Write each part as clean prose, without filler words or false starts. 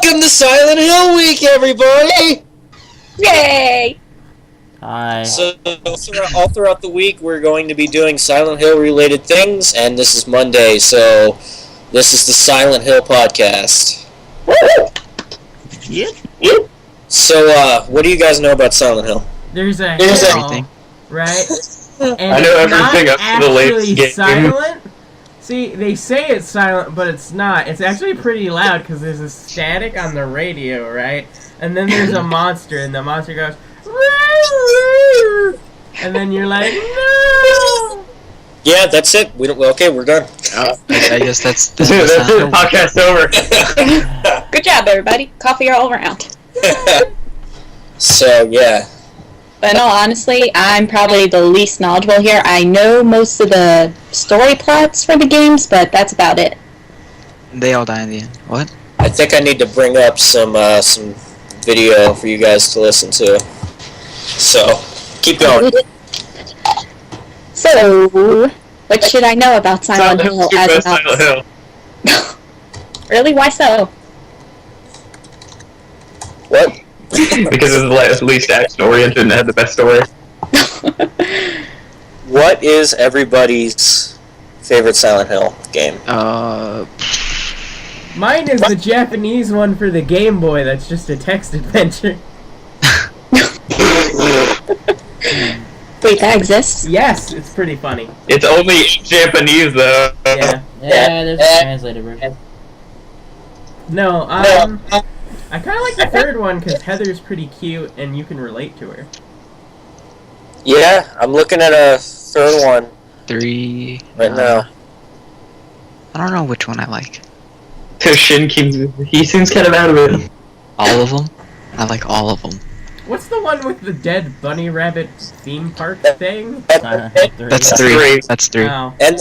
Welcome to Silent Hill Week, everybody! Yay! Hi. So, all throughout the week, we're going to be doing Silent Hill related things, and this is Monday, so this is the Silent Hill podcast. Yep. So, what do you guys know about Silent Hill? There's everything, right? And I know everything up to the latest game. Silent. See, they say it's silent, but it's not. It's actually pretty loud because there's a static on the radio, right? And then there's a monster, and the monster goes, and then you're like, no! Yeah, that's it. Okay, we're done. I guess that's That's it. Podcast over. Good job, everybody. Coffee all around. So, yeah. But no, honestly, I'm probably the least knowledgeable here. I know most of the story plots for the games, but that's about it. They all die in the end. What? I think I need to bring up some video for you guys to listen to. So, keep going. So, what should I know about Silent Hill as Silent Hill. Really? Why so? What? Because it's the least action-oriented and had the best story. What is everybody's favorite Silent Hill game? Mine is the Japanese one for the Game Boy that's just a text adventure. Wait, that exists? Yes, it's pretty funny. It's only in Japanese, though. Yeah. Yeah, there's a translated version. No, I kind of like the third one because Heather's pretty cute and you can relate to her. Yeah, I'm looking at a third one 3 right now. I don't know which one I like. He seems kind of out of it. All of them? I like all of them. What's the one with the dead bunny rabbit theme park thing? That's 3. That's 3. Oh. And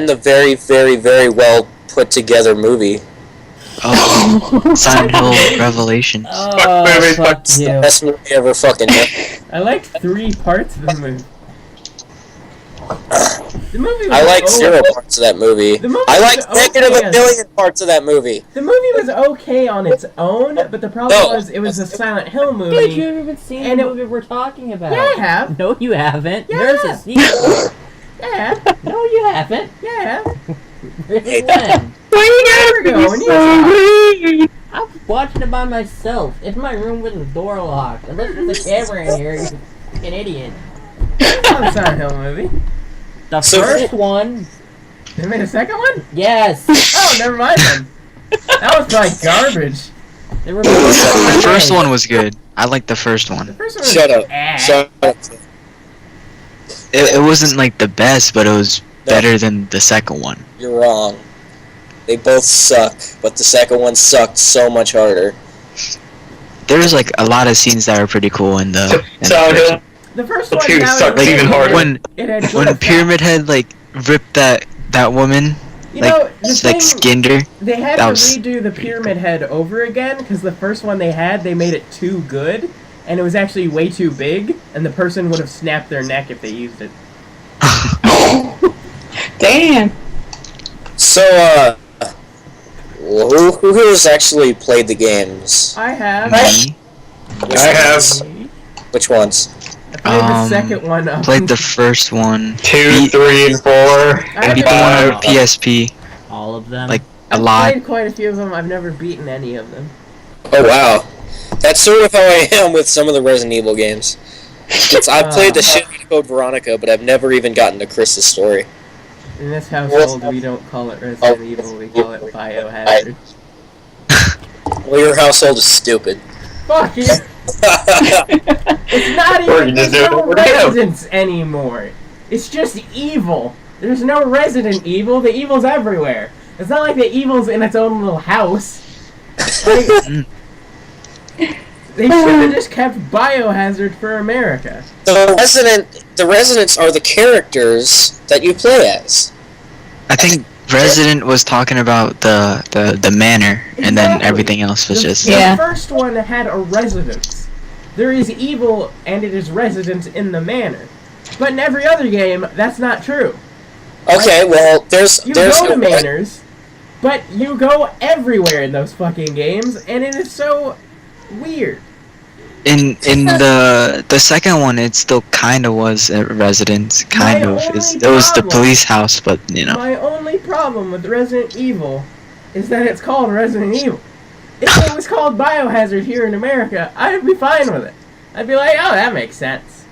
the very, very, very well put together movie. Oh, Silent Hill Revelations. Oh, fuck It's the you. best movie ever fucking made. I liked 3 parts of the movie. The movie was I like 0 parts of that movie. The movie I like was negative okay a billion parts of that movie. The movie was okay on its own, but the problem was it was a Silent Hill movie. Dude, you haven't even seen And the it- movie we're talking about. Yeah, I have. No, you haven't. Yeah. There's a sequel. Yeah, No, you haven't. yeah. Really when? There we go. When you I was watching it by myself in my room with the door locked. Unless there's a camera in here, you fucking idiot. saw the Silent Hill movie. The So- first one, They made a second one? yes. Oh, never mind then. That was like garbage. They were The first one was good. I liked the first The one. first one was Shut up. ass. Shut up. It wasn't like the best, but it was better than the second one. You're wrong. They both suck, but the second one sucked so much harder. There was like a lot of scenes that were pretty cool in the. Silent Hill. The first The one two now sucked it- even harder. When It had good when effects. Pyramid Head like ripped that woman, You know, the like thing, skinned her. they had that to was redo the Pyramid Head over again because the first one they had, they made it too good, and it was actually way too big, and the person would have snapped their neck if they used it. Damn. So, who has actually played the games? I have. Me I have Which ones? I played the second one. played the first one. 2, 3, and 4. I Beat the one on Five. PSP all of them. like a I've lot. played quite a few of them. I've never beaten any of them. Oh wow, that's sort of how I am with some of the Resident Evil games. I've played the shit out of Code Veronica, but I've never even gotten to Chris's story. In this household, we don't call it Resident Evil. We call it Biohazard. Well, your household is stupid. Fuck you! It's not Or even. you just There's do it no over there. residents anymore. It's just evil. There's no Resident Evil. The evil's everywhere. It's not like the evil's in its own little house. Like, they should have just kept Biohazard for America. The residents are the characters that you play as. I think Resident was talking about the manor, and then Exactly. everything else was just. Yeah. The first one had a residence. There is evil, and it is resident in the manor. But in every other game, that's not true. Okay, well, there's You there's go to manors, But you go everywhere in those fucking games, and it is so weird. In the second one, it still kind of was a residence, kind of. It was the police house, but you know. My only problem with Resident Evil is that it's called Resident Evil. If it was called Biohazard here in America, I'd be fine with it. I'd be like, oh, that makes sense.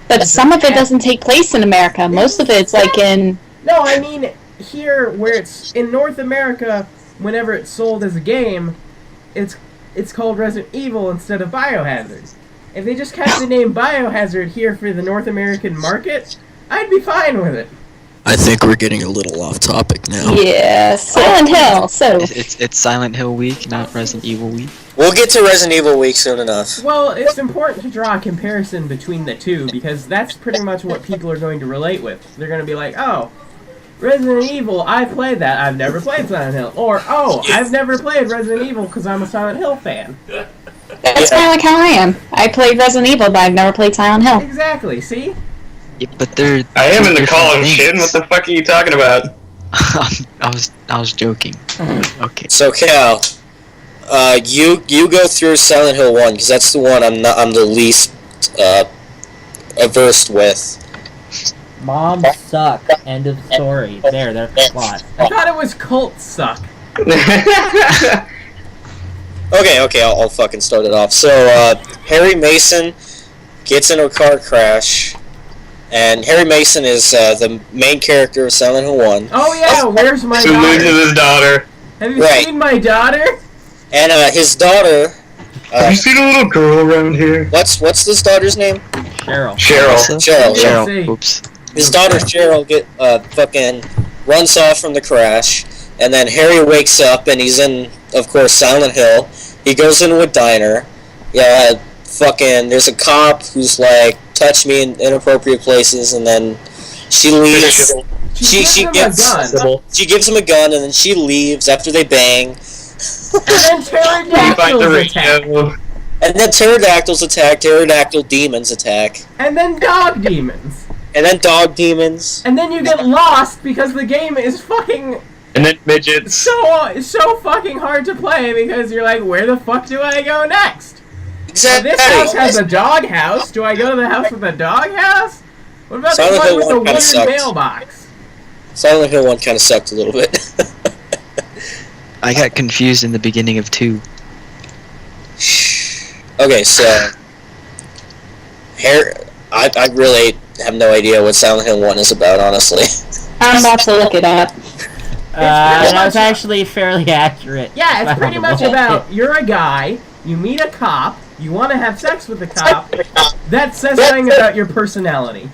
But some of it doesn't take place in America. Most of it's like in... No, I mean, here, where it's in North America, whenever it's sold as a game, it's called Resident Evil instead of Biohazard. If they just kept the name Biohazard here for the North American market, I'd be fine with it. I think we're getting a little off topic now. Yeah, Silent Hill, so... It's Silent Hill week, not Resident Evil week. We'll get to Resident Evil week soon enough. Well, it's important to draw a comparison between the two, because that's pretty much what people are going to relate with. They're going to be like, oh, Resident Evil, I played that, I've never played Silent Hill. Or, oh, I've never played Resident Evil because I'm a Silent Hill fan. That's kind of like how I am. I played Resident Evil, but I've never played Silent Hill. Exactly, see? Yeah, but they're. I am in the different call of things. Shin. What the fuck are you talking about? I was joking. Okay. So Cal, you go through Silent Hill 1 because that's the one I'm the least averse with. Moms suck. End of story. There, that's the plot. I thought it was Cult Suck. Okay, I'll fucking start it off. So Harry Mason gets in a car crash, and Harry Mason is the main character of Silent Hill 1. Oh yeah, where's my Who loses daughter? his daughter? Have you Right. seen my daughter? And his daughter. Have you seen a little girl around here? What's this daughter's name? Cheryl. Cheryl. Cheryl. Yeah. Cheryl. Oops. His daughter Cheryl fucking runs off from the crash, and then Harry wakes up and he's in, of course, Silent Hill. He goes into a diner. Yeah, fucking. There's a cop who's like, touch me in inappropriate places, and then she leaves. She gives him a gun, and then she leaves after they bang. And then pterodactyls attack. And then pterodactyls attack. Pterodactyl demons attack. And then dog demons. And then dog demons. And then you get lost because the game is fucking And then midgets. so fucking hard to play because you're like, where the fuck do I go next? Exactly. This house has a dog house. Do I go to the house with a dog house? What about Silent the Hill one with the 1 kinda wooden sucked. mailbox? Silent Hill 1 kind of sucked a little bit. I got confused in the beginning of 2. Okay, so I really have no idea what Silent Hill 1 is about, honestly. I'm about to look it up. That was actually fairly accurate. Yeah, it's pretty much about you're a guy, you meet a cop, you want to have sex with the cop. That says something about your personality.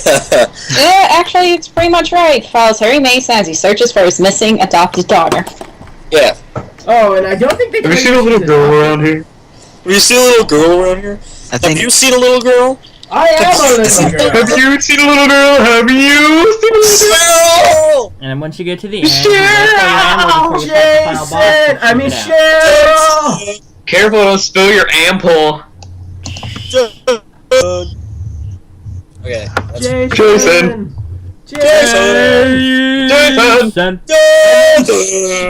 Yeah, actually, it's pretty much right. Follows Harry Mason as he searches for his missing adopted daughter. Yeah. Oh, and I don't think they Have you seen a little girl around here? Have you seen a little girl around here? I think Have you seen a little girl? I am a little girl. Have you seen a little girl? Have you seen a little girl? Cheryl! And then once you get to the end, you gotta play your ammo before you fight the final boss Jason! to I mean, figure it out. Cheryl! Careful, don't spill your ample. Okay. That's Jason! Jason! Jason! Son.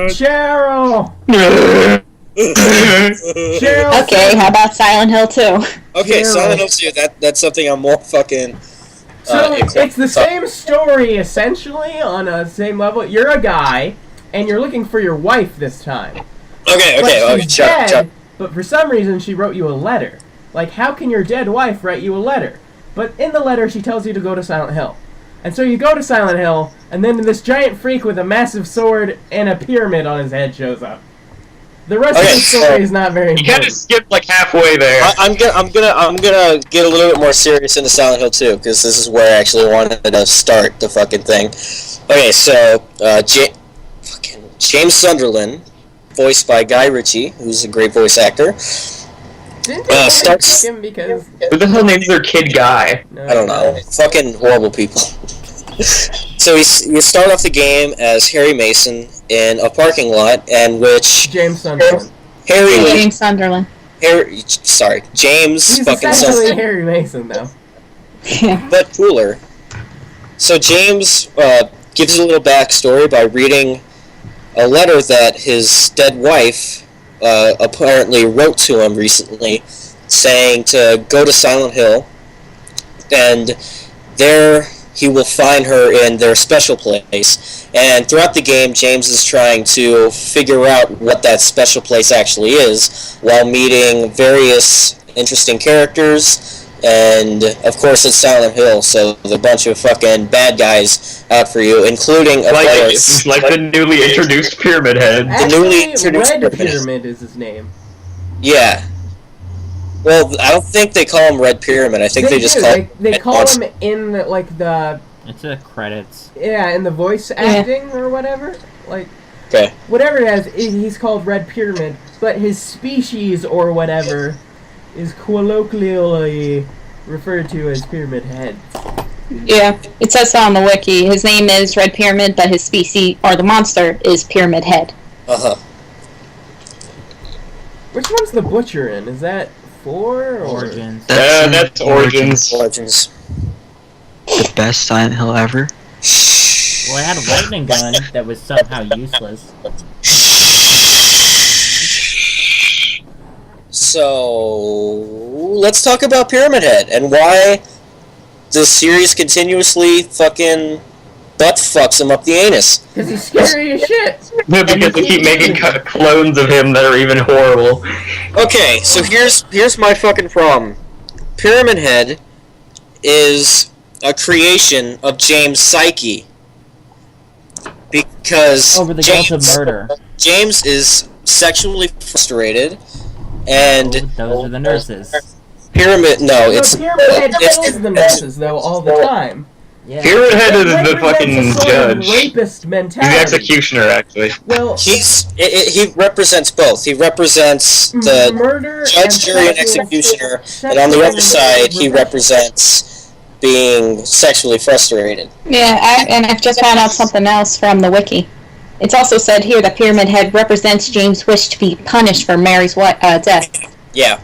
Cheryl! Cheryl! Okay, how about Silent Hill 2? Okay, Cheryl. Silent Hill 2, that's something I'm more fucking... So it's the same story essentially on a same level. You're a guy, and you're looking for your wife this time. Okay, But she's shut dead, up. but for some reason she wrote you a letter. Like, how can your dead wife write you a letter? But in the letter she tells you to go to Silent Hill. And so you go to Silent Hill, and then this giant freak with a massive sword and a pyramid on his head shows up. The rest of Okay, the story so- is not very You kind important. of skipped like halfway there. I'm gonna get a little bit more serious into Silent Hill 2, because this is where I actually wanted to start the fucking thing. Okay, so, James Sunderland, voiced by Guy Ritchie, who's a great voice actor. Didn't they starts- pick him because... Who the hell names their kid Guy? No, I don't know. Fucking horrible people. So you start off the game as Harry Mason in a parking lot, and which James Sunderland. James Sunderland. James He's fucking essentially Sunderland, Harry Mason, though. Yeah. but cooler. So James gives a little backstory by reading a letter that his dead wife apparently wrote to him recently, saying to go to Silent Hill, and there he will find her in their special place. And throughout the game, James is trying to figure out what that special place actually is, while meeting various interesting characters. And of course, it's Silent Hill, so there's a bunch of fucking bad guys out for you, including a boss. Like the newly introduced Pyramid Head. newly Actually, introduced Red Pyramid. Pyramid is his name. Yeah. Well, I don't think they call him Red Pyramid. I think they just do. call They Red call Monster. him in the It's the credits. in the voice acting or whatever. Like Okay. whatever it is, he's called Red Pyramid, but his species or whatever is colloquially referred to as Pyramid Head. Yeah, it says so on the wiki. His name is Red Pyramid, but his species, or the monster, is Pyramid Head. Uh-huh. Which one's the butcher in? Is that 4 or Origins. That's Origins. Origins. The best Silent Hill ever. Well, it had a lightning gun that was somehow useless. So, let's talk about Pyramid Head and why the series continuously fucking butt fucks him up the anus. Because he's scary as shit. Because they keep making clones of him that are even horrible. Okay, so here's my fucking problem. Pyramid Head is a creation of James' psyche. Because Over the guilt of murder. James is sexually frustrated, and Those are the nurses. Pyramid. No, It's it's Pyramid Head it's- kills the nurses though all the time. Yeah. Pyramid Head is Pyramid the Head's fucking a sort of judge. He's rapist the mentality. executioner, actually. Well, he represents both. He represents the murder, judge, jury, and executioner, and on the other side, he represents being sexually frustrated. Yeah, and I've just found out something else from the wiki. It's also said here that Pyramid Head represents James' wish to be punished for Mary's death. Yeah,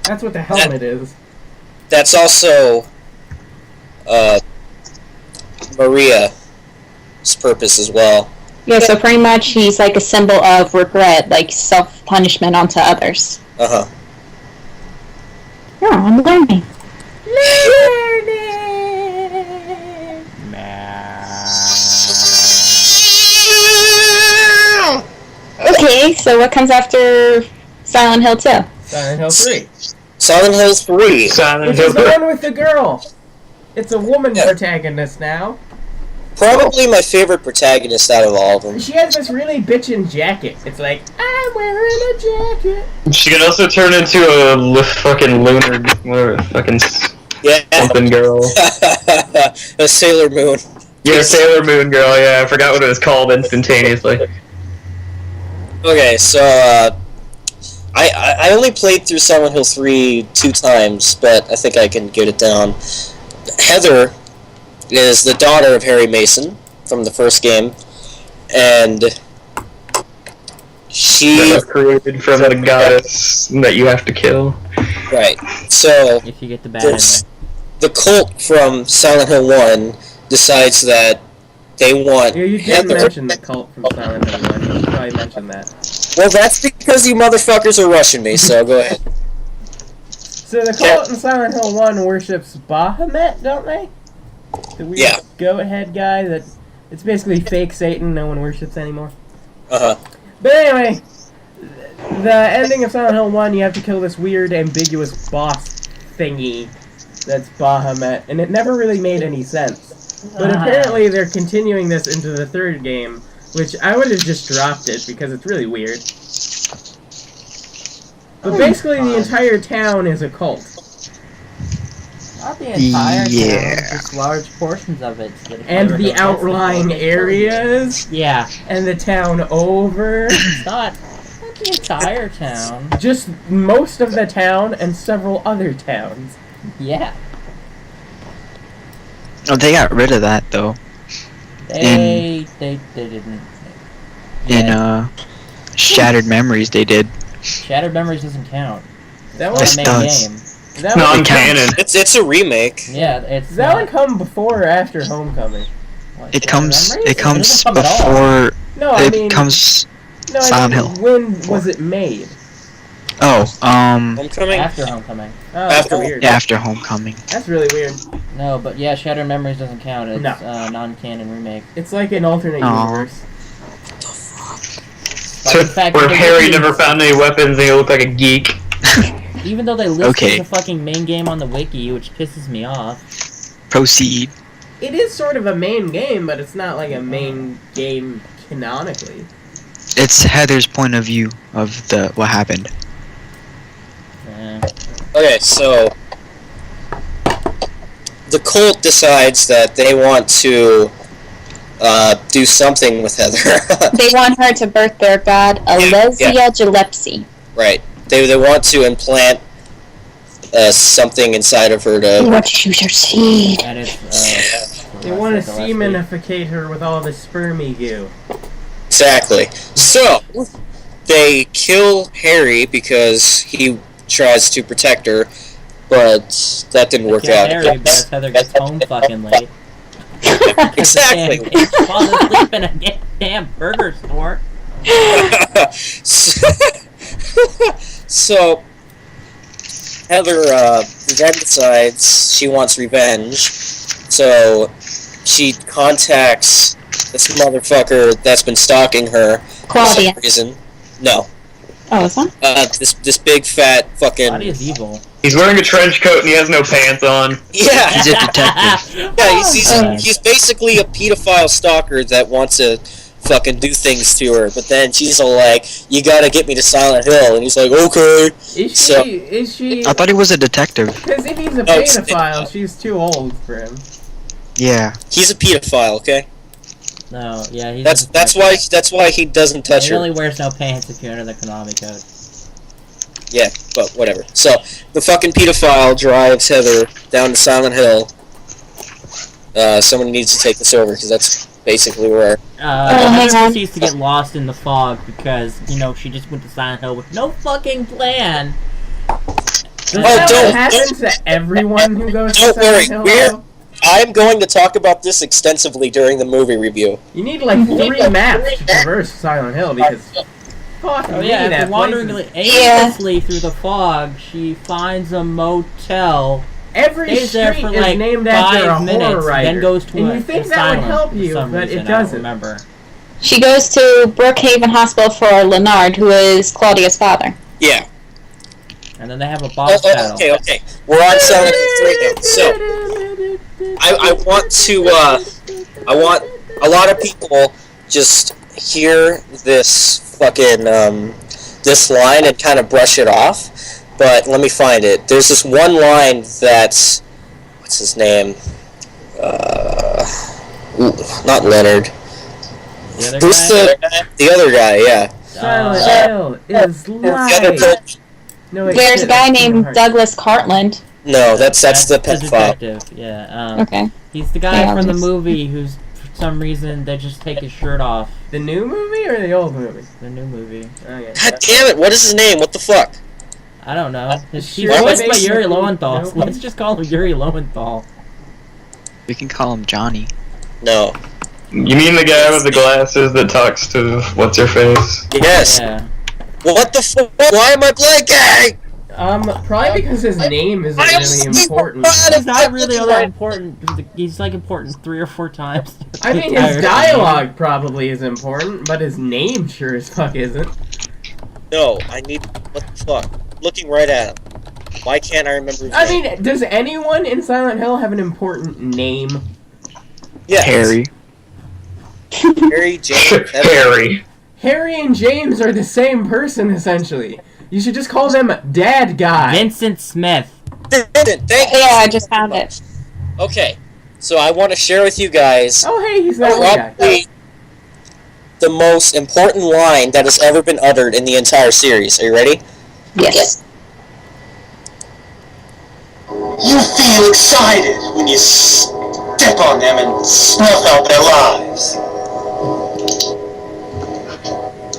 That's what the helmet is. that's also Maria's purpose as well. Yeah, so pretty much he's like a symbol of regret, like self-punishment onto others. Uh-huh. Oh, I'm learning. Okay, so what comes after Silent Hill 2? Silent Hill 3. Silent Hill 3. Silent Which Hill. is the one with the girl. It's a woman protagonist now. Probably my favorite protagonist out of all of them. She has this really bitchin' jacket. It's like, I'm wearing a jacket. She can also turn into a fucking lunar, fucking Yeah. something girl. A Sailor Moon. Yeah, Sailor Moon girl. Yeah, I forgot what it was called instantaneously. Okay, so I only played through Silent Hill 3 2 times, but I think I can get it down. Heather is the daughter of Harry Mason from the first game, and she That was created from the goddess that you have to kill. right. So If you get the bad ending. the cult from Silent Hill 1 decides that they want Yeah, you did Heather. mention the cult from Silent Hill 1. You should probably mention that. Well, that's because you motherfuckers are rushing me. So go ahead. So the cult in Silent Hill 1 worships Bahamut, don't they? The weird Yeah. goat-head guy that... It's basically fake Satan no one worships anymore. Uh huh. But anyway, the ending of Silent Hill 1, you have to kill this weird, ambiguous boss thingy that's Bahamut, and it never really made any sense. But apparently they're continuing this into the third game, which I would have just dropped it because it's really weird. But basically the entire town is a cult. Not the entire Yeah. town, just large portions of it. So that if And ever the gets outlying destroyed- areas, Yeah, and the town over. it's not the entire town. Just most of the town and several other towns. Yeah. Oh, they got rid of that though. They didn't. In Shattered Memories, they did. Shattered Memories doesn't count. That It's one, Yes, the it main does. game. that one, Non-canon. It's a remake. Yeah, it's does that one not- come before or after Homecoming? what, It Shattered comes. Memories? It comes doesn't come at all. before. No, I It mean, comes. no, I Silent mean, Hill. when was it made? Oh, Homecoming? After Homecoming. Oh, that's After- weird. after Homecoming. That's really weird. No, but yeah, Shattered Memories doesn't count. It's No. Non-canon remake. It's like an alternate Aw. universe. But in fact, Where the Harry Wikis- never found any weapons and he looked like a geek. Even though they listed Okay. the fucking main game on the wiki, which pisses me off. Proceed. It is sort of a main game, but it's not like a main game canonically. It's Heather's point of view of what happened. Okay, so the cult decides that they want to do something with Heather. They want her to birth their god, Alesia Gillespie. Right. They want to implant something inside of her They to. want to use her seed. And it's, They want to semenificate her with all the spermy goo. Exactly. So they kill Harry because he tries to protect her, but that didn't work out. Harry, because Heather gets home fucking late. Exactly. Can't fall asleep in a damn burger store. So Heather then decides she wants revenge, so she contacts this motherfucker that's been stalking her Claudia. for some reason. No, Oh, is that? this big fat fucking Claudia's evil. He's wearing a trench coat and he has no pants on. yeah. He's a detective. Yeah, he's basically a pedophile stalker that wants to fucking do things to her, but then she's all like, "You gotta get me to Silent Hill," and he's like, "Okay." Is she? I thought he was a detective. Because if he's a Oh, it's- pedophile, she's too old for him. Yeah. He's a pedophile, okay? No, yeah, he's That's why he doesn't touch He her. really wears no pants if you're under the Konami code. Yeah, but whatever. So the fucking pedophile drives Heather down to Silent Hill. Someone needs to take this over because that's basically where. hang Heather on. proceeds to get lost in the fog because, you know, she just went to Silent Hill with no fucking plan. Does Oh, that don't- happen to everyone who goes to Don't worry, Silent Hill? we're- though? I'm going to talk about this extensively during the movie review. You need like 3 maps to traverse Silent Hill because. Fuck Oh me, yeah, that after wandering place is- aimlessly through the fog, she finds a motel. Every Stays there street for is like named after a 5 minutes, horror writer. then goes to and a you think that asylum would help for you, some but reason, it I don't doesn't. remember. She goes to Brookhaven Hospital for Leonard, who is Claudia's father. Yeah. And then they have a boss battle. Okay. We're on Silent Hill 3 now. So I want a lot of people just hear this fucking this line and kind of brush it off. But let me find it. There's this one line that's what's his name? Not Leonard. The other Who's guy? the other guy? Yeah. Silent Hill is The other light. coach. No, wait, There's a shit, guy that's named Kingdom Douglas Cartland. No, that's the pedophile. detective. Yeah. Okay. He's the guy Yeah, from the he's- movie who's for some reason they just take his shirt off. Heart. The new movie or the old movie? The new movie. Okay. God damn it! What is his name? What the fuck? I don't know. He's Sure, voiced by basically, Yuri Lowenthal. no. So let's just call him Yuri Lowenthal. We can call him Johnny. No. You mean the guy with the glasses that talks to what's her face? Yes. Yeah. What the fuck? Why am I blanking? Probably because his name isn't I am really super important. proud He's of not really all that. that important. He's like important 3 or 4 times. I mean, his dialogue probably is important, but his name sure as fuck isn't. No, I need. What the fuck? Looking right at him. Why can't I remember his I name? mean, does anyone in Silent Hill have an important name? Yes. Harry. Harry James. Harry. Harry and James are the same person, essentially. You should just call them Dad Guy. Vincent Smith. Thank you. Yeah, I just found it. Okay, so I want to share with you guys Oh, hey, he's that one guy. probably the most important line that has ever been uttered in the entire series. Are you ready? Yes. You feel excited when you step on them and snuff out their lives.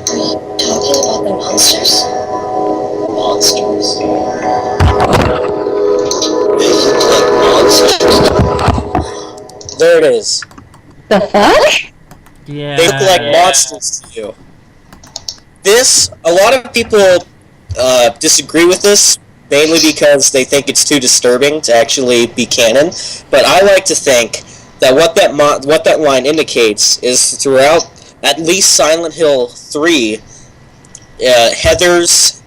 Are you talking about the monsters? Monsters. They look like monsters. There it is. The fuck? Yeah. They look like monsters to you. A lot of people disagree with this, mainly because they think it's too disturbing to actually be canon. But I like to think that what that line indicates is throughout at least Silent Hill 3, Heather's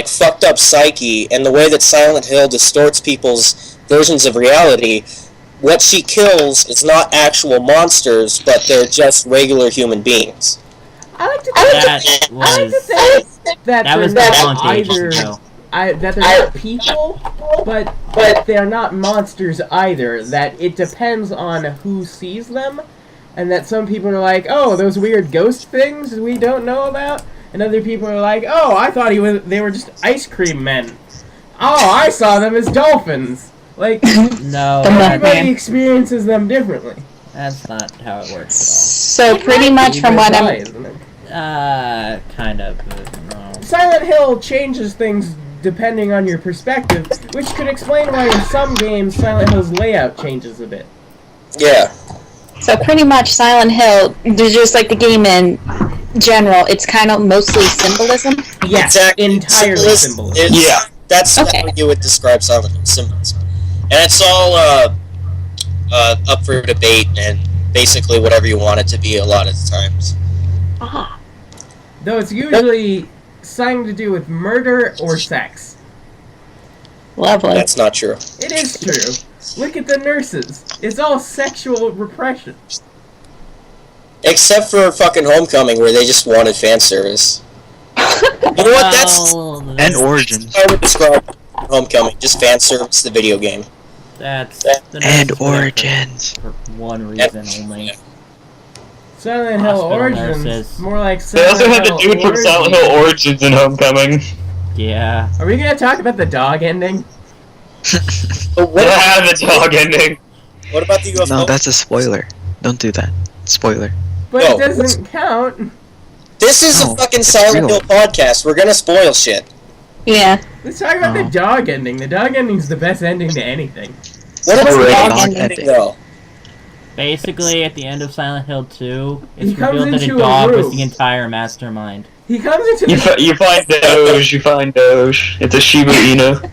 fucked up psyche and the way that Silent Hill distorts people's versions of reality. What she kills is not actual monsters, but they're just regular human beings. I like to think that was they're the not either. ago. That they're not people, but they're not monsters either. That it depends on who sees them, and that some people are like, "Oh, those weird ghost things we don't know about," and other people are like, "Oh, I thought they were just ice cream men. Oh, I saw them as dolphins." Like, No, everybody experiences them differently. that's not how it works So pretty much from what I'm... Isn't it? at all. Kind of. No. Silent Hill changes things depending on your perspective, which could explain why in some games Silent Hill's layout changes a bit. Yeah. So pretty much Silent Hill, just like the game in general, it's kind of mostly symbolism. Yeah, Exactly. entirely symbolism. Yeah. That's Okay. how you would describe Silent Hill, symbolism. And it's all up for debate and basically whatever you want it to be a lot of the times. Ah. Though it's usually something to do with murder or sex. Lovely. That's not true. It is true. Look at the nurses. It's all sexual repression. Except for fucking Homecoming, where they just wanted fan service. You know what? That's And Origins. how I would describe Homecoming. Just fan service, the video game. That's the And nurses were there Origins. for one reason only. Silent Hill Hospital Origins. nurses. More like They Silent also had the Hill dude from Silent Hill Origins in Homecoming. Yeah. Are we gonna talk about the dog ending? But what, Yeah, the dog ending. what about the UFO? No, that's a spoiler. Don't do that. Spoiler. But No. it doesn't count. This is No, a fucking it's Silent real. Hill podcast. We're gonna spoil shit. Yeah. Let's talk about the Oh. dog ending. The dog ending's the best ending to anything. What about the Great dog dog ending, ending. though? Basically, at the end of Silent Hill 2, He it's comes revealed that into a a dog was room. the entire mastermind. He comes into You, the... you find Doge, you find Doge. It's a Shiba Inu.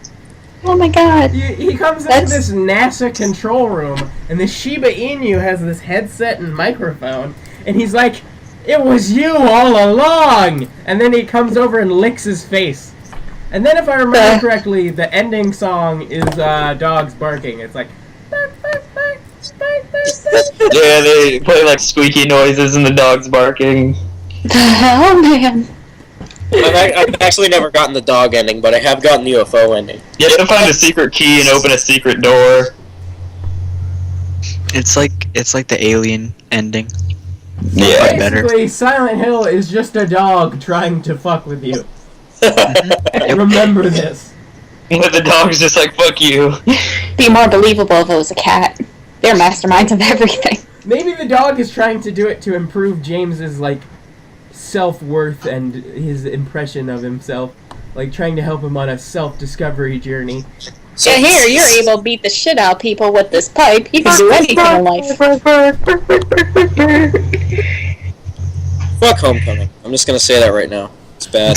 Oh my god. He comes into That's- this NASA control room, and the Shiba Inu has this headset and microphone, and he's like, "It was you all along!" And then he comes over and licks his face. And then if I remember correctly, the ending song is dogs barking. It's like... bark, bark, bark, bark, bark, bark. Yeah, they play like squeaky noises and the dog's barking. The hell, man. I've actually never gotten the dog ending, but I have gotten the UFO ending. You have to find a secret key and open a secret door. It's like the Alien ending. Yeah. But better. Basically, Silent Hill is just a dog trying to fuck with you. Remember this. But the dog's just like, fuck you. Be more believable if it was a cat. They're masterminds of everything. Maybe the dog is trying to do it to improve James's, like, self-worth and his impression of himself. Like, trying to help him on a self-discovery journey. So Yeah, here, you're able to beat the shit out of people with this pipe. You can do anything in life. Fuck Homecoming. I'm just gonna say that right now. It's bad.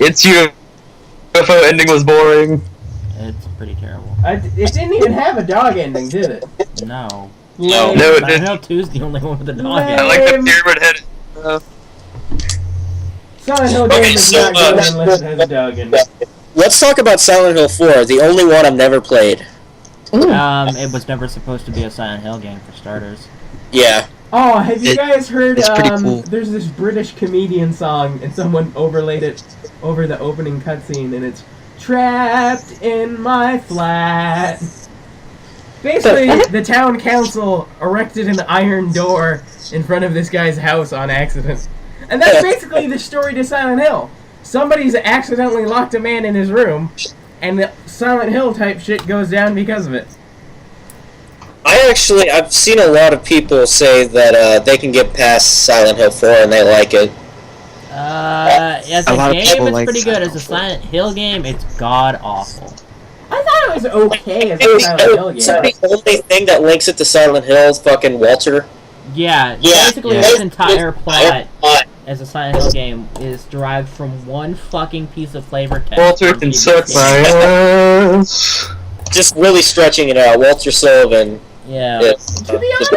It's UFO ending was boring. It's pretty terrible. It didn't even have a dog ending, did it? No. No. No, it Silent didn't. Hill 2 is the only one with a dog No. in I it. like the pyramid head. Silent Hill Okay, game is so, not good unless it has a dog in it. Let's talk about Silent Hill 4, the only one I've never played. Ooh. It was never supposed to be a Silent Hill game for starters. Yeah. Oh, have you guys heard, it's pretty cool. there's this British comedian song, and someone overlaid it over the opening cutscene, and it's Trapped in my flat. Basically, the town council erected an iron door in front of this guy's house on accident. And that's basically the story to Silent Hill. Somebody's accidentally locked a man in his room, and the Silent Hill type shit goes down because of it. I've seen a lot of people say that they can get past Silent Hill 4 and they like it. As A a lot of game, people it's like pretty good. As a Silent Silent Hill game, it's god awful. I thought it was okay as a Silent Hill It's the game. only thing that links it to Silent Hill is fucking Walter. Yeah, basically this entire plot as a Silent Hill game is derived from one fucking piece of flavor text. Walter can suck my ass. Just really stretching it out. Walter Sullivan. Yeah. To be honest,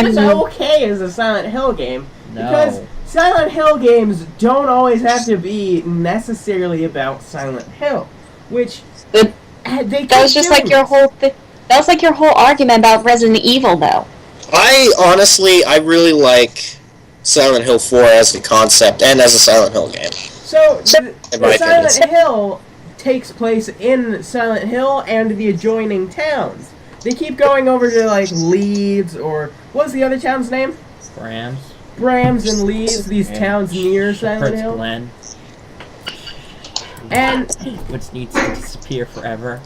it's okay as a Silent Hill game. Because Silent Hill games don't always have to be necessarily about Silent Hill. Which, that was just like your whole that was like your whole argument about Resident Evil, though. I really like Silent Hill 4 as a concept and as a Silent Hill game. So, Silent Hill takes place in Silent Hill and the adjoining towns. They keep going over to, like, Leeds, or... What was the other town's name? Brams and Leeds, these towns near Silent Hill. Glen. And... Which needs to disappear forever.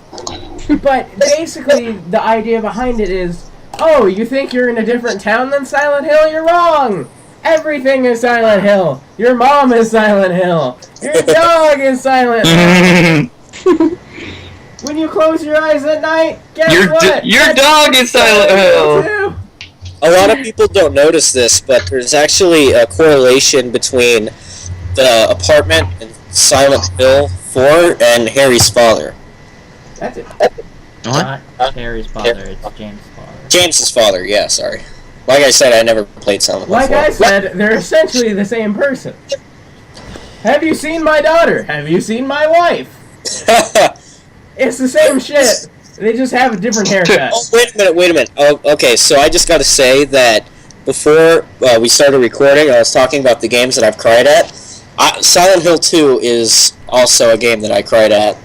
But, basically, the idea behind it is, oh, you think you're in a different town than Silent Hill? You're wrong! Everything is Silent Hill. Your mom is Silent Hill. Your dog is Silent Hill. When you close your eyes at night, guess what? Your dog is Silent Hill. A lot of people don't notice this, but there's actually a correlation between the apartment in Silent Hill 4 and Harry's father. That's it. Not Harry's father, it's James' father. James's father, yeah, sorry. Like I said, I never played Silent Hill 4. Like I said, they're essentially the same person. Have you seen my daughter? Have you seen my wife? It's the same shit. They just have a different haircut. Oh, wait a minute. Oh, okay, so I just gotta say that before we started recording, I was talking about the games that I've cried at. Silent Hill 2 is also a game that I cried at.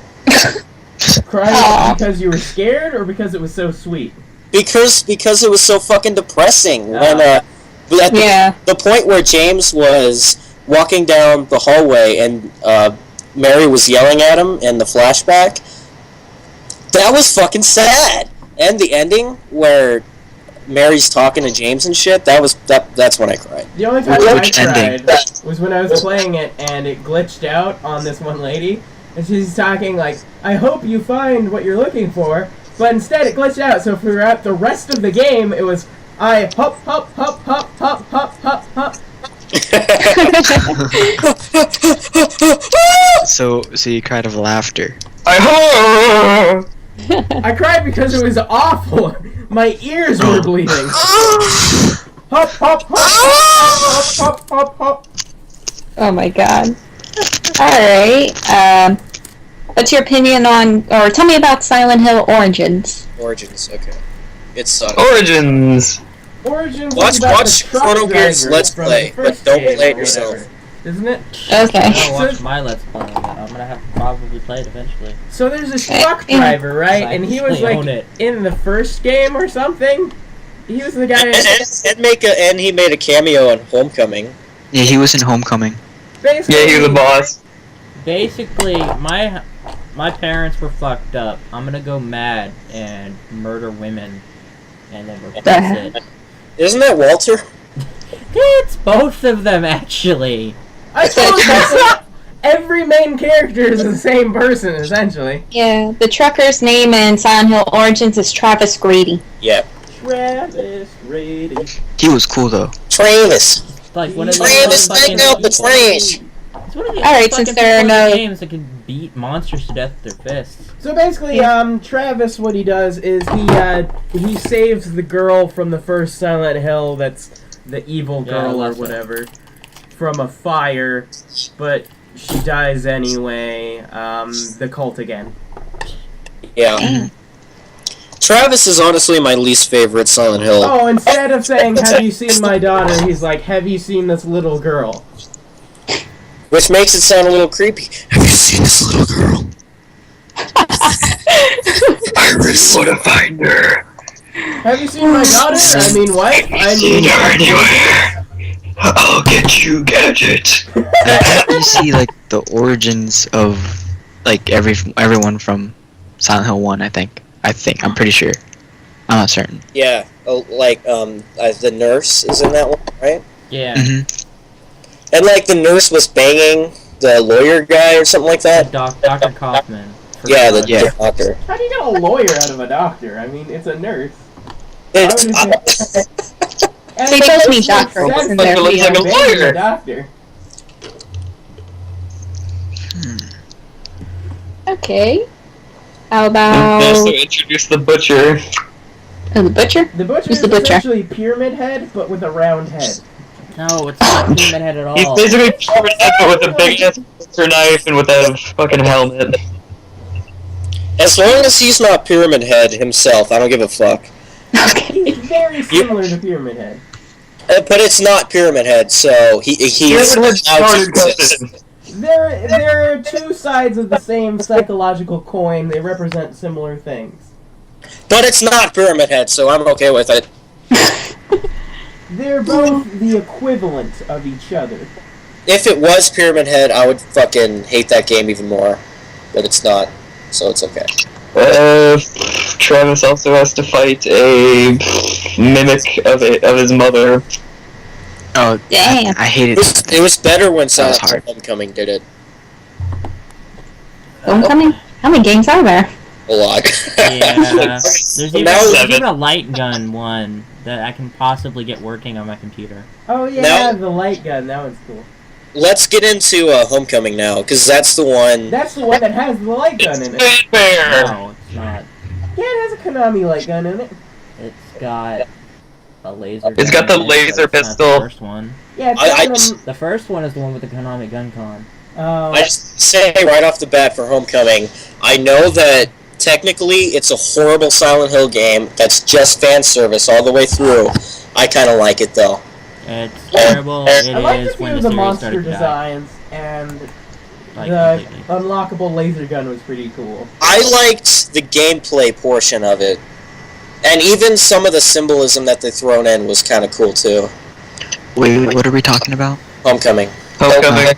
Cried because you were scared, or because it was so sweet? Because it was so fucking depressing. When the point where James was walking down the hallway and Mary was yelling at him in the flashback, that was fucking sad. And the ending where Mary's talking to James and shit, that's when I cried. The only time I cried was when I was playing it and it glitched out on this one lady, and she's talking like, I hope you find what you're looking for, but instead it glitched out, so throughout the rest of the game it was, I hop, hop, hop, hop, hop, hop, hop, hop. So you cried of laughter. I cried because it was awful. My ears were bleeding. Hop, hop, hop, hop, hop, hop, hop. Oh my god. Alright, what's your opinion on, or tell me about Silent Hill Origins? Origins, okay. It sucks. Origins Watch ChronoGears Let's Play, but don't play it yourself. Isn't it? Okay. I'm gonna watch my Let's Play. I'm gonna have to probably play it eventually. So there's a truck driver, right? And he was like in the first game or something. He was the guy. And he made a cameo in Homecoming. Yeah, he was in Homecoming. Basically, yeah, he was the boss. Basically, my parents were fucked up. I'm gonna go mad and murder women, and then replace it. Isn't that Walter? It's both of them, actually. I told you, every main character is the same person, essentially. Yeah, the trucker's name in Silent Hill Origins is Travis Grady. Yeah. Travis Grady. He was cool though. Travis! Like one of Travis, take out the trash! It's one of the Alright, since there are no games that can beat monsters to death with their fists. So basically, Travis, what he does is he saves the girl from the first Silent Hill, that's the evil girl or whatever, from a fire, but she dies anyway. The cult again. Yeah. Travis is honestly my least favorite Silent Hill. Oh, instead of saying, have you seen my daughter, he's like, have you seen this little girl? Which makes it sound a little creepy. Have you seen this little girl? I really want to find her. Have you seen my daughter? I mean, what? I mean, her anywhere. I'll get you, Gadget. You see, like, the origins of, like, everyone from Silent Hill 1, I think. I'm pretty sure. I'm not certain. Yeah, the nurse is in that one, right? Yeah. Mm-hmm. And, like, the nurse was banging the lawyer guy or something like that? Dr. Kaufman. Yeah, the doctor. How do you get a lawyer out of a doctor? I mean, it's a nurse. And They it both makes need doctors sense in that there. we Looks like a abandoned lawyer. the doctor. Okay. How And about also introduce the butcher. the butcher? The butcher Who's is the butcher? essentially Pyramid Head, but with a round head. No, it's not Pyramid Head at He's all. basically Pyramid Head, but with a big ass butcher knife and with a fucking helmet. As long as he's not Pyramid Head himself, I don't give a fuck. Okay. He's very similar to Pyramid Head. But it's not Pyramid Head, so he's Pyramid Head allowed to started exist. with There are two sides of the same psychological coin. They represent similar things. But it's not Pyramid Head, so I'm okay with it. They're both the equivalent of each other. If it was Pyramid Head, I would fucking hate that game even more. But it's not, so it's okay. Travis also has to fight a mimic of his mother. Oh, Damn. I hated It was better when That was Silent hard. Hill Homecoming did it. Homecoming? How many games are there? A lot. Yeah, there's even, Now- there's even a light gun one that I can possibly get working on my computer. Oh yeah, Now- the light gun. That one's cool. Let's get into Homecoming now, because that's the one. That's the one that has the light gun in it. Fair. No, it's not. Yeah, it has a Konami light gun in it. It's got a laser. It's gun got the in it, laser but it's not pistol. The first one. Yeah, it's I got just- The first one is the one with the Konami gun con. I just say right off the bat for Homecoming, I know that technically it's a horrible Silent Hill game that's just fan service all the way through. I kind of like it though. It's terrible. It I like is the few when of the the series monster started to die. designs, and Like, the completely. unlockable laser gun was pretty cool. I liked the gameplay portion of it, and even some of the symbolism that they thrown in was kind of cool too. Wait, what are we talking about? Homecoming. Homecoming.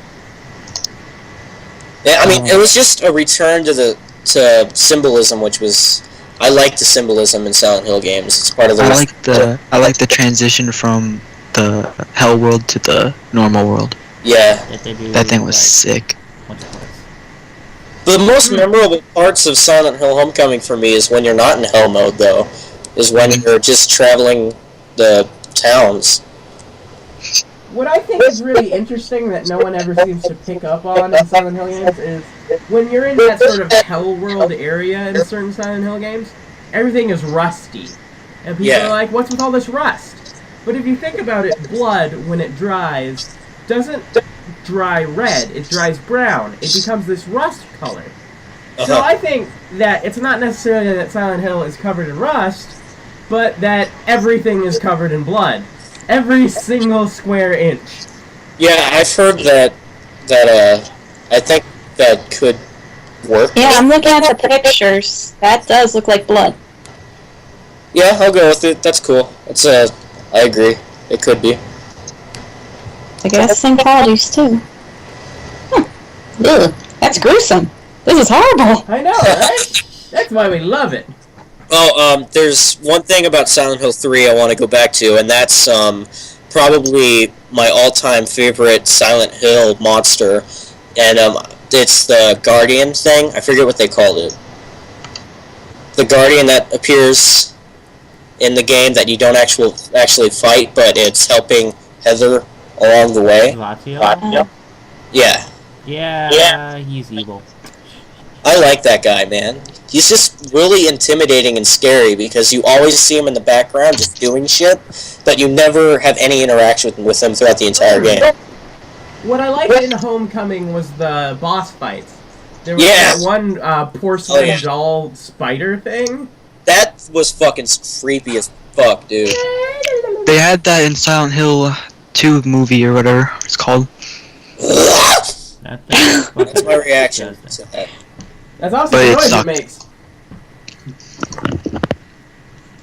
Yeah, I mean, it was just a return to symbolism, which was I like the symbolism in Silent Hill games. It's part of the. I like the transition from the hell world to the normal world. Yeah. That they do, That thing was like, sick. once or twice. The most memorable parts of Silent Hill Homecoming for me is when you're not in hell mode, though. Is when you're just traveling the towns. What I think is really interesting that no one ever seems to pick up on in Silent Hill games is when you're in that sort of hell world area in certain Silent Hill games, everything is rusty. And people Yeah. are like, what's with all this rust? But if you think about it, blood, when it dries, doesn't dry red, it dries brown. It becomes this rust color. So I think that it's not necessarily that Silent Hill is covered in rust, but that everything is covered in blood. Every single square inch. Yeah, I've heard that. I think that could work. Yeah, I'm looking at the pictures. That does look like blood. Yeah, I'll go with it. That's cool. I agree. It could be. I guess same qualities too. Ugh, that's gruesome. This is horrible. I know, right? That's why we love it. Oh, there's one thing about Silent Hill 3 I want to go back to, and that's probably my all-time favorite Silent Hill monster, and it's the Guardian thing. I forget what they called it. The Guardian that appears in the game that you don't actually fight, but it's helping Heather along the way. Lazio? Yeah. Yeah, he's evil. I like that guy, man. He's just really intimidating and scary because you always see him in the background just doing shit, but you never have any interaction with him throughout the entire game. What I liked in Homecoming was the boss fights. There was Yeah. that one porcelain Oh, yeah. doll spider thing. That was fucking creepy as fuck, dude. They had that in Silent Hill 2 movie or whatever it's called. That thing is fucking That's my reaction disgusting. to that. That's also But the it noise it sucked. makes.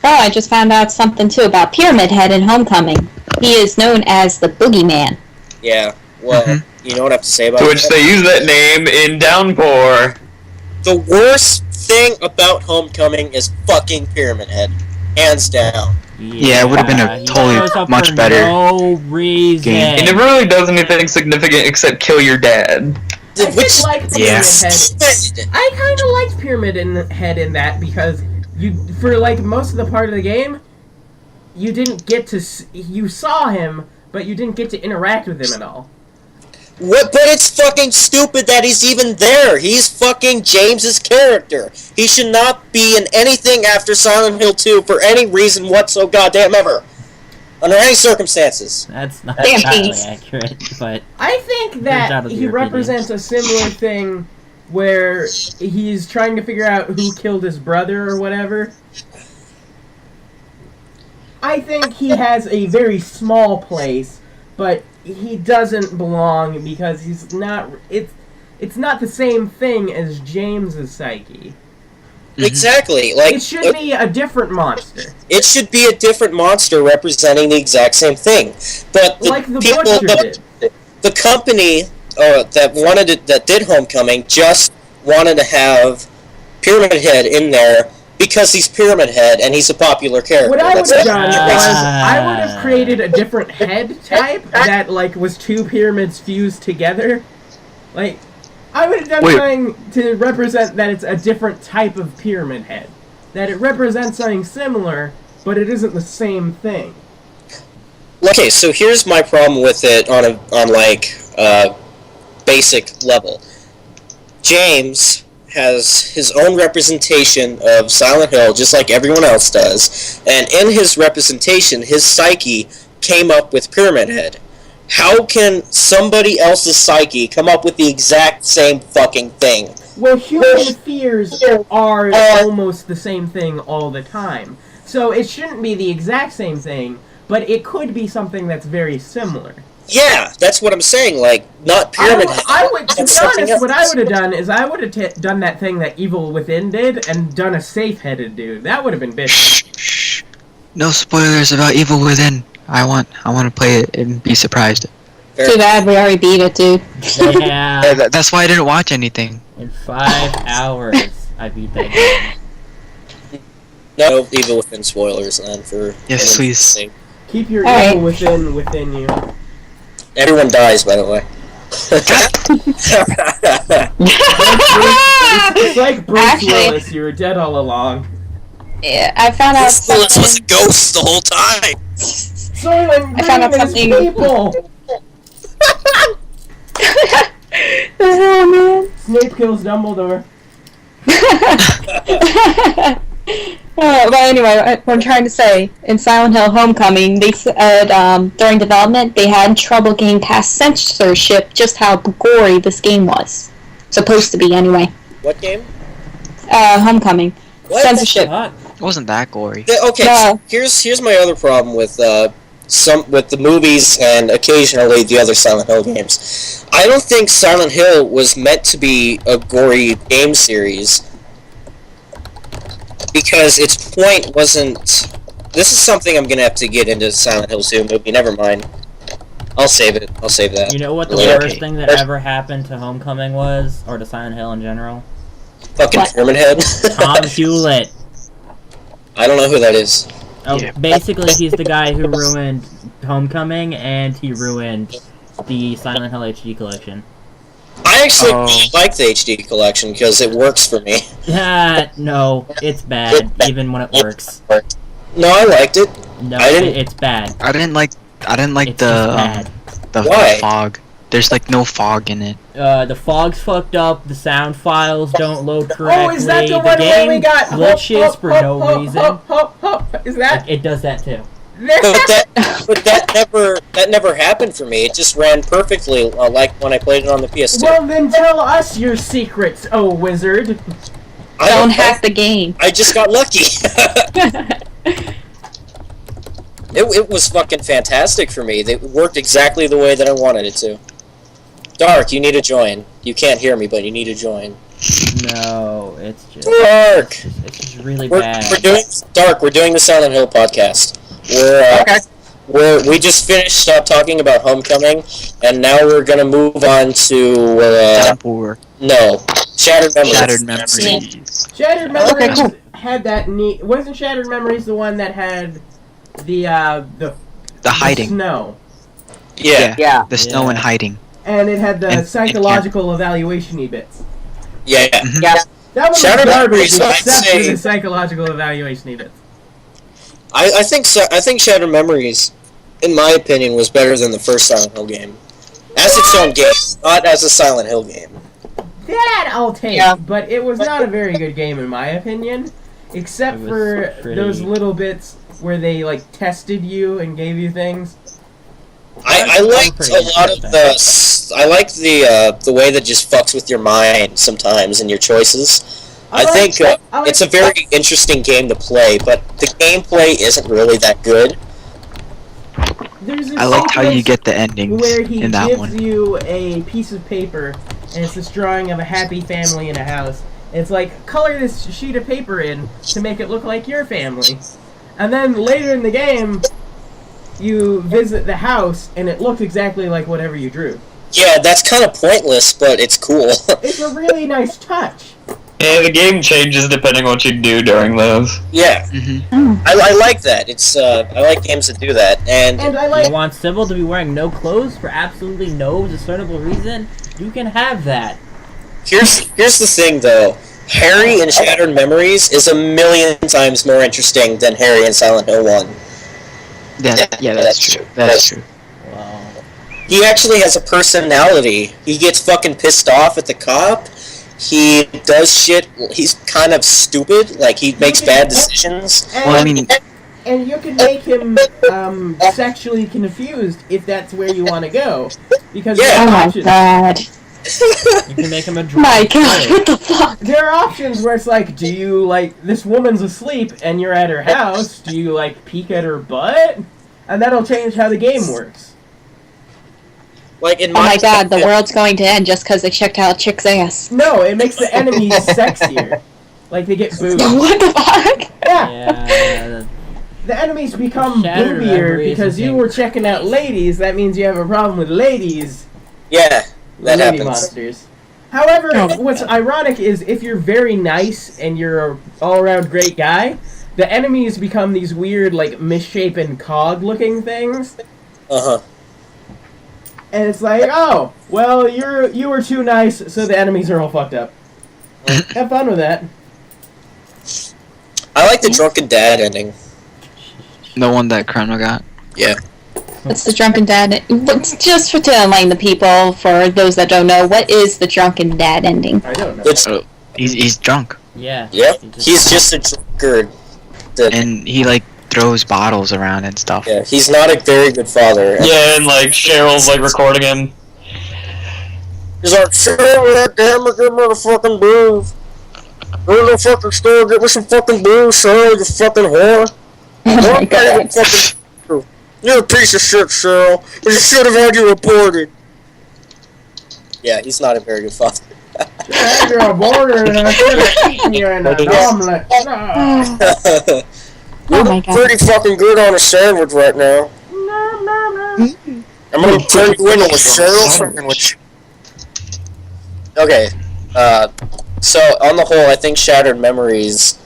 Oh, I just found out something too about Pyramid Head in Homecoming. He is known as the Boogeyman. Yeah, well, Mhm. you know what I have to say about To which that? they use that name in Downpour. The worst thing about Homecoming is fucking Pyramid Head. Hands down. Yeah, it would've been a he totally shows up much for better no reason. game. It never really does anything significant except kill your dad. I did Which like Pyramid Yeah. Head. I kind of liked Pyramid Head in that because for like most of the part of the game, you didn't get to you saw him, but you didn't get to interact with him at all. What? But it's fucking stupid that he's even there. He's fucking James's character. He should not be in anything after Silent Hill 2 for any reason whatsoever goddamn ever. Under any circumstances. That's not Damn, entirely Keith. accurate, but I think that out of he your represents a similar thing where he's trying to figure out who killed his brother or whatever. I think he has a very small place, but he doesn't belong because he's not. It's not the same thing as James's psyche. Exactly. Like, It should be a different monster, it should be a different monster representing the exact same thing. But the like the people, Butcher did. the company that did Homecoming just wanted to have Pyramid Head in there because he's Pyramid Head and he's a popular character. What I would That's have it. done was I would have created a different head type that like was two pyramids fused together. Like I would have done Wait. something to represent that it's a different type of pyramid head. That it represents something similar, but it isn't the same thing. Okay, so here's my problem with it on basic level. James has his own representation of Silent Hill, just like everyone else does, and in his representation, his psyche came up with Pyramid Head. How can somebody else's psyche come up with the exact same fucking thing? Well, human fears are almost the same thing all the time. So it shouldn't be the exact same thing, but it could be something that's very similar. Yeah, that's what I'm saying, like, not Pyramid Head. I would, to be That's something honest, what I else. would have done is I would have done that thing that Evil Within did and done a safe-headed dude. That would have been bitchy. Shh. No spoilers about Evil Within. I want to play it and be surprised. Too bad we already beat it, dude. yeah, That's why I didn't watch anything. in 5 hours I beat that game. No Evil Within spoilers, then, for... Yes, please. sake. Keep your All Evil within you. Everyone dies, by the way. It's like Bruce Actually- Willis, you were dead all along. Yeah, I found out This Willis was a something. ghost the whole time! Soylent I found out Green is something- people! The hell, man? Snape kills Dumbledore. But anyway, what I'm trying to say, in Silent Hill Homecoming, they said during development they had trouble getting past censorship, just how gory this game was. Supposed to be, anyway. What game? Homecoming. What? Censorship. Fuck. It wasn't that gory. Okay, No. so here's my other problem with with the movies and occasionally the other Silent Hill games. I don't think Silent Hill was meant to be a gory game series because its point wasn't. This is something I'm gonna have to get into Silent Hill 2 movie. Never mind. I'll save it. I'll save that. You know what the Yeah. worst thing that ever happened to Homecoming was? Or to Silent Hill in general? Fucking What? Pyramid Head. Tom Hewlett. I don't know who that is. Oh, Yeah. basically he's the guy who ruined Homecoming and he ruined the Silent Hill HD collection. I actually Oh. like the HD collection because it works for me. No, it's bad, even when it works. No, I liked it. No, I didn't- it's bad. I didn't like It's just bad. the Why? fog. There's like no fog in it. The fog's fucked up, the sound files don't load correctly, Oh, is that the one where game we got glitches for no reason. Is that? It does that too. But that never happened for me. It just ran perfectly, like when I played it on the PS2. Well, then tell us your secrets, oh wizard. I Don't know. hack the game. I just got lucky. It was fucking fantastic for me. It worked exactly the way that I wanted it to. Dark, you need to join. You can't hear me, but you need to join. No, it's just Dark! it's just really We're bad. doing Dark. We're doing the Silent Hill podcast. We just finished talking about Homecoming, and now we're gonna move on to Temple Shattered Memories. Shattered Memories. Shattered Memories Okay, cool. had that neat. Wasn't Shattered Memories the one that had the hiding. snow, Yeah, The snow and hiding. and it had the And- psychological evaluation-y bits. yeah. That one was Shattered garbage Memories, I'd except for say- the psychological evaluation-y bits. I think Shattered Memories, in my opinion, was better than the first Silent Hill game. As its own game, not as a Silent Hill game. That I'll take, Yeah. but it was not a very good game in my opinion, except It was for pretty- those little bits where they like tested you and gave you things. I liked a lot of the. I like the way that just fucks with your mind sometimes and your choices. I think it's a very interesting game to play, but the gameplay isn't really that good. There's this I liked how you sequence get the endings where he in that gives one. you a piece of paper, and it's this drawing of a happy family in a house. And it's like, color this sheet of paper in to make it look like your family. And then later in the game, you visit the house, and it looks exactly like whatever you drew. Yeah, that's kind of pointless, but it's cool. It's a really nice touch. Yeah, the game changes depending on what you do during those. Yeah, I like that. It's I like games that do that, and And I You like... want Sybil to be wearing no clothes for absolutely no discernible reason? You can have that. here's the thing though. Harry in Shattered Memories is a million times more interesting than Harry in Silent Hill 1. Yeah, that's true. That's true. Wow. He actually has a personality. He gets fucking pissed off at the cop. He does shit. He's kind of stupid. Like, he makes bad decisions. And, Well, I mean, and you can make him sexually confused if that's where you want to go. Because Yeah. there Oh are my options. god. You can make him a My god, what the fuck? There are options where it's like, do you, like, this woman's asleep and you're at her house, do you, like, peek at her butt? And that'll change how the game works. Like, in Oh my god, the world's going to end just because they checked out a chick's ass. No, it makes the enemies sexier. Like, they get boobs. What the fuck? Yeah, Yeah. the enemies become Shattered boobier Memories because is you were checking out ladies, that means you have a problem with ladies. Yeah, that Lady happens. monsters. However, Oh. what's ironic is if you're very nice and you're an all-around great guy, the enemies become these weird, like, misshapen cog-looking things. Uh-huh. And it's like, oh, well, you were too nice, so the enemies are all fucked up. Have fun with that. I like the drunken dad ending. the one that Chrono got. Yeah. What's the drunken dad? Just to enlighten the people, for those that don't know, what is the drunken dad ending? I don't know. It's, He's drunk, Yeah. yep. He He's just a drunkard. That, and he like throws bottles around and stuff. yeah, he's not a very good father. Yeah, and like Cheryl's like recording him. He's like, Cheryl, that damn it, give me the fucking booze. Go to the fucking store, get me some fucking booze, Cheryl, you fucking whore. Oh my god. You're a piece of shit, Cheryl. You should have had you reported. Yeah, he's not a very good father. You're a border and I should have eaten you in an omelet. No. Oh my god. Pretty fucking good on a sandwich right now. I'm gonna turn you into a Cheryl sandwich. Okay, so on the whole, I think Shattered Memories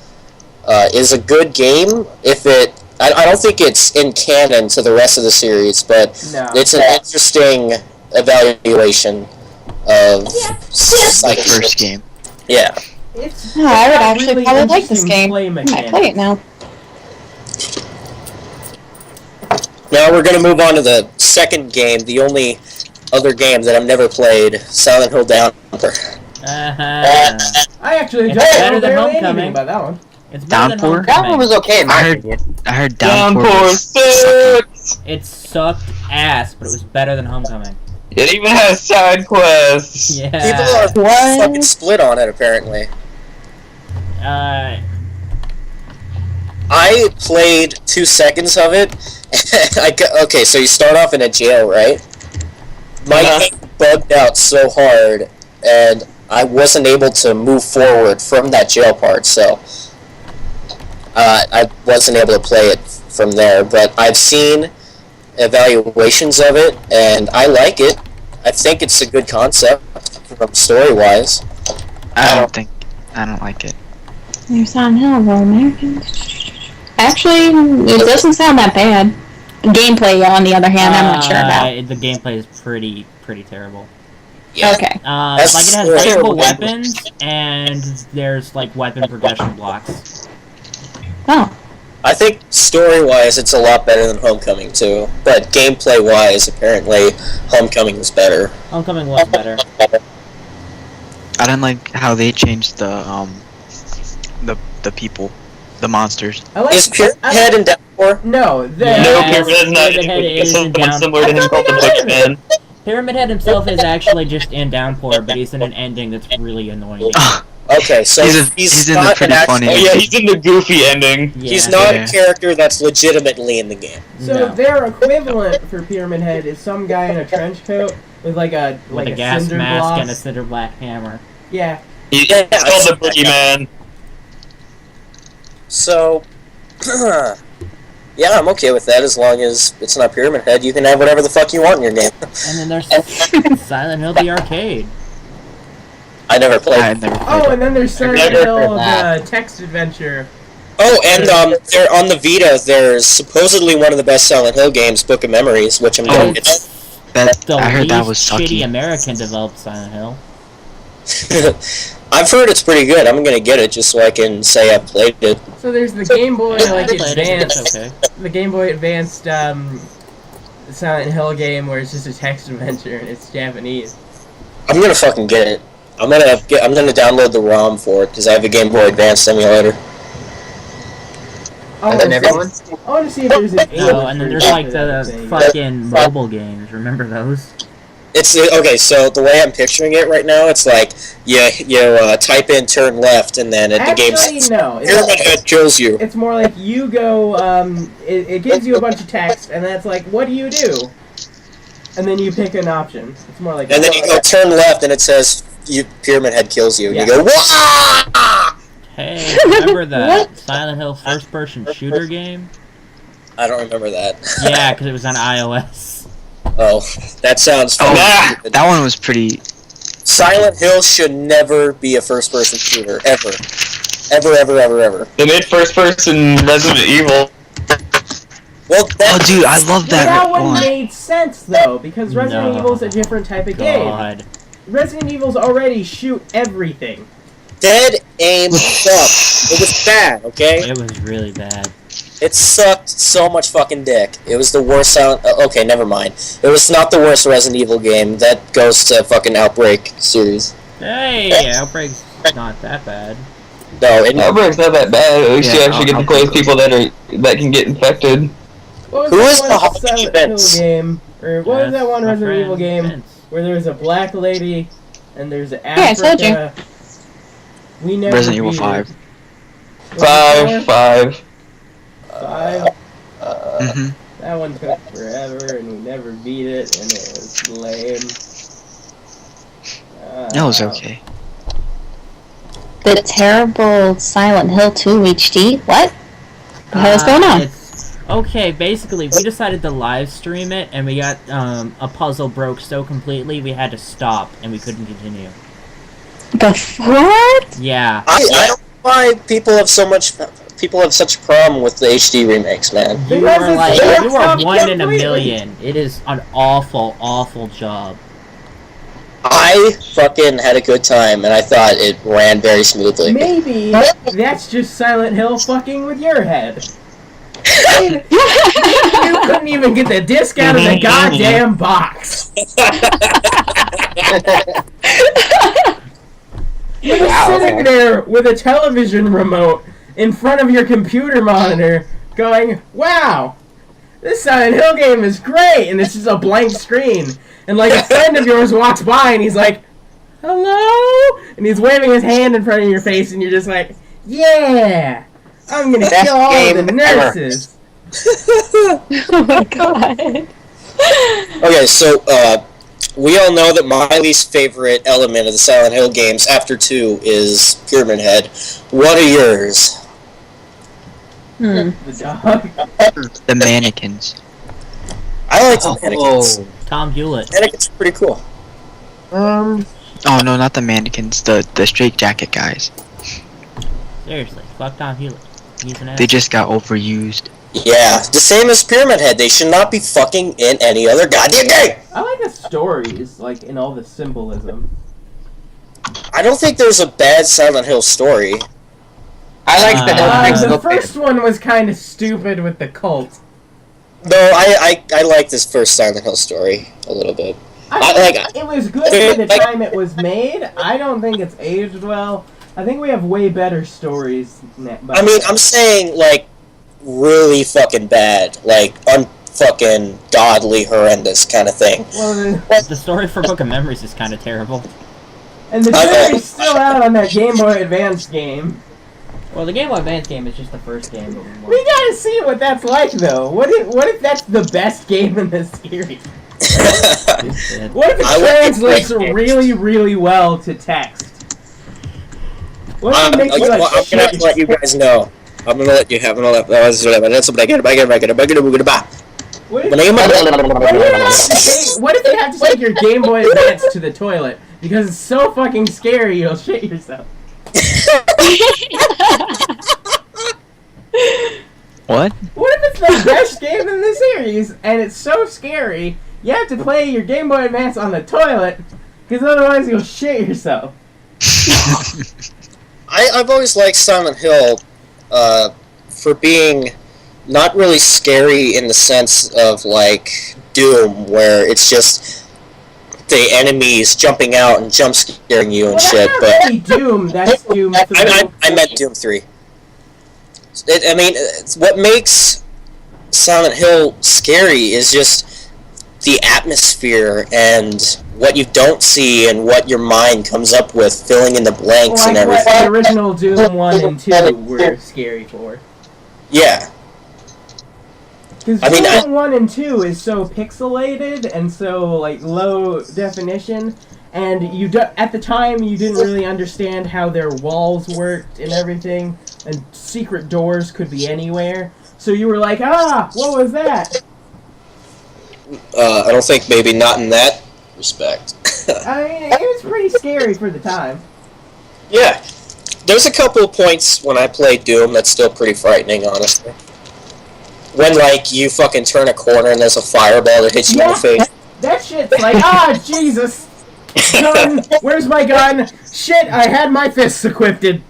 is a good game. If it, I don't think it's in canon to the rest of the series, but No. it's an interesting evaluation of Like first game. Yeah. It's Oh, I would got actually really probably like this interesting game. play I might mechanics. play it now. Now we're gonna move on to the second game, the only other game that I've never played, Silent Hill Downpour. Uh-huh. I actually It's don't better know than barely Homecoming. anything about that one. It's better than Downpour? Homecoming. okay in I heard Downpour. Downpour was sucks. It sucked ass, but it was better than Homecoming. It even has side quests. Yeah. People are What? fucking split on it, apparently. I played 2 seconds of it. Okay, so you start off in a jail, right? My game bugged out so hard, and I wasn't able to move forward from that jail part, so I wasn't able to play it from there. But I've seen evaluations of it, and I like it. I think it's a good concept from story-wise. I don't like it. There's Silent Hill of Americans. Actually, it doesn't sound that bad. Gameplay, on the other hand, I'm not sure about. The gameplay is pretty terrible. Yeah. Okay. Like it has That's multiple true. weapons, and there's like weapon progression blocks. Oh. I think story-wise, it's a lot better than Homecoming too. But gameplay-wise, apparently, Homecoming was better. Homecoming was better. I didn't like how they changed the people, the monsters. I like, Is Pyramid Head in Downpour? No, No, Pyramid Head's not. Pyramid Head is in Someone similar to him called the Boogeyman. Pyramid Head himself is actually just in Downpour, but he's in an ending that's really annoying. Okay, so He's in the not pretty an funny Oh actual, yeah, he's in the goofy ending. Yeah. he's not Yeah. a character that's legitimately in the game. So No. their equivalent for Pyramid Head is some guy in a trench coat with like a With a gas cinder mask block. and a cinder black hammer. Yeah. He's Yeah, called the Boogeyman. So, yeah, I'm okay with that as long as it's not Pyramid Head. You can have whatever the fuck you want in your game. And then there's Silent Hill the arcade. I never played. I never played Oh, and then there's Silent never Hill, heard the text adventure. Oh, and they're on the Vita. There's supposedly one of the best Silent Hill games, Book of Memories, which I'm going to get. The I heard that least was shitty sucky. American developed Silent Hill. I've heard it's pretty good. I'm gonna get it just so I can say I played it. So there's the Game Boy like Played it, it's Advanced, okay. the Game Boy Advanced Silent Hill game where it's just a text adventure and it's Japanese. I'm gonna fucking get it. I'm gonna download the ROM for it because I have a Game Boy Advance emulator. Oh, And then everyone? I want to see if there's an Oh, and then there's like the thing. fucking mobile games. Remember those? It's okay. So the way I'm picturing it right now, it's like you type in turn left and then the game Actually, says no. Pyramid Head kills you. It's more like you go, it gives you a bunch of text, and that's like, what do you do? And then you pick an option. It's more like... And then you go turn left and it says Pyramid Head kills you. And Yeah. you go, wah! Hey, remember that Silent Hill first-person shooter game? I don't remember that. Yeah, because it was on iOS. Oh, that sounds Oh, funny. that one was pretty. Silent Hill should never be a first-person shooter, ever. Ever, ever, ever, ever. They made first person Resident Evil. Well, Oh, dude, I love That that one one. made sense, though, because Resident No. Evil's a different type of game. God. Resident Evil's already shoot everything. Dead Aim sucked. It was bad, okay? It was really bad. It sucked so much fucking dick. It was the worst Silent... okay, never mind. It was not the worst Resident Evil game. That goes to fucking Outbreak series. Hey, Outbreak's not that bad. No, it... Outbreak's not that bad. At least you Yeah, actually get to I'll play take with people that can get infected. What was Who that is one the Harvey Silent Dent? Hill game? Or what was that one My Resident friend Evil game Vince. where there was a black lady and there's an I told you. Africa? We never Resident Evil beat 5. it. Was it 5. 5? Mhm. That one took forever and we never beat it and it was lame. That was okay. The terrible Silent Hill 2 HD? What? The hell is going on? Okay, basically, we decided to live stream it, and we got, a puzzle broke so completely, we had to stop, and we couldn't continue. What? Yeah. I don't know why people have such a problem with the HD remakes, man. You Because are it's like, fucked you are up one in a completely. million. It is an awful, awful job. I fucking had a good time, and I thought it ran very smoothly. Maybe that's just Silent Hill fucking with your head. You couldn't even get the disc out of the goddamn box. You're sitting there with a television remote in front of your computer monitor going, wow, this Silent Hill game is great, and it's just a blank screen. And like a friend of yours walks by and he's like, hello? And he's waving his hand in front of your face and you're just like, yeah, I'm gonna Best kill all of the game ever. nurses. Oh my god. Okay, so, we all know that my least favorite element of the Silent Hill games after 2 is Pyramid Head. What are yours? The dog. The mannequins. I like the mannequins. Tom Hewlett. Mannequins are pretty cool. Oh no, not the mannequins. The straight jacket guys. Seriously, fuck Tom Hewlett. He's an ass. They just got overused. Yeah, the same as Pyramid Head. They should not be fucking in any other goddamn game! I like the stories, like in all the symbolism. I don't think there's a bad Silent Hill story. I like the the first one was kind of stupid with the cult. No, I like this first Silent Hill story a little bit. It was good for the time it was made. I don't think it's aged well. I think we have way better stories. I mean, I'm saying, like, really fucking bad. Like, unfucking godly horrendous kind of thing. Well, The story for Book of Memories is kind of terrible. and the jury's still out on that Game Boy Advance game. Well, the Game Boy Advance game is just the first game. We gotta see what that's like, though. What if that's the best game in this series? What if it translates really, really well to text? What if it makes you like I'm gonna have to let you guys know. I'm gonna let you have all that. That's what I get. What if you have to take your Game Boy Advance to the toilet because it's so fucking scary you'll shit yourself? What? What if it's the best game in the series and it's so scary you have to play your Game Boy Advance on the toilet because otherwise you'll shit yourself? I've always liked Silent Hill for being not really scary in the sense of, like, Doom, where it's just the enemies jumping out and jump scaring you and shit. That's But not really Doom. That's Doom 3. I meant Doom 3. What makes Silent Hill scary is just the atmosphere and what you don't see and what your mind comes up with, filling in the blanks and everything. Like what the original Doom 1 and 2 were scary for. Yeah. Because Doom 1 and 2 is so pixelated and so, like, low definition, and at the time you didn't really understand how their walls worked and everything, and secret doors could be anywhere. So you were like, what was that? I don't think maybe not in that respect. I mean, it was pretty scary for the time. Yeah. There's a couple of points when I played Doom that's still pretty frightening, honestly. When, like, you fucking turn a corner and there's a fireball that hits you in the face. That shit's like, Jesus! Gun! Where's my gun? Shit, I had my fists equipped. Maybe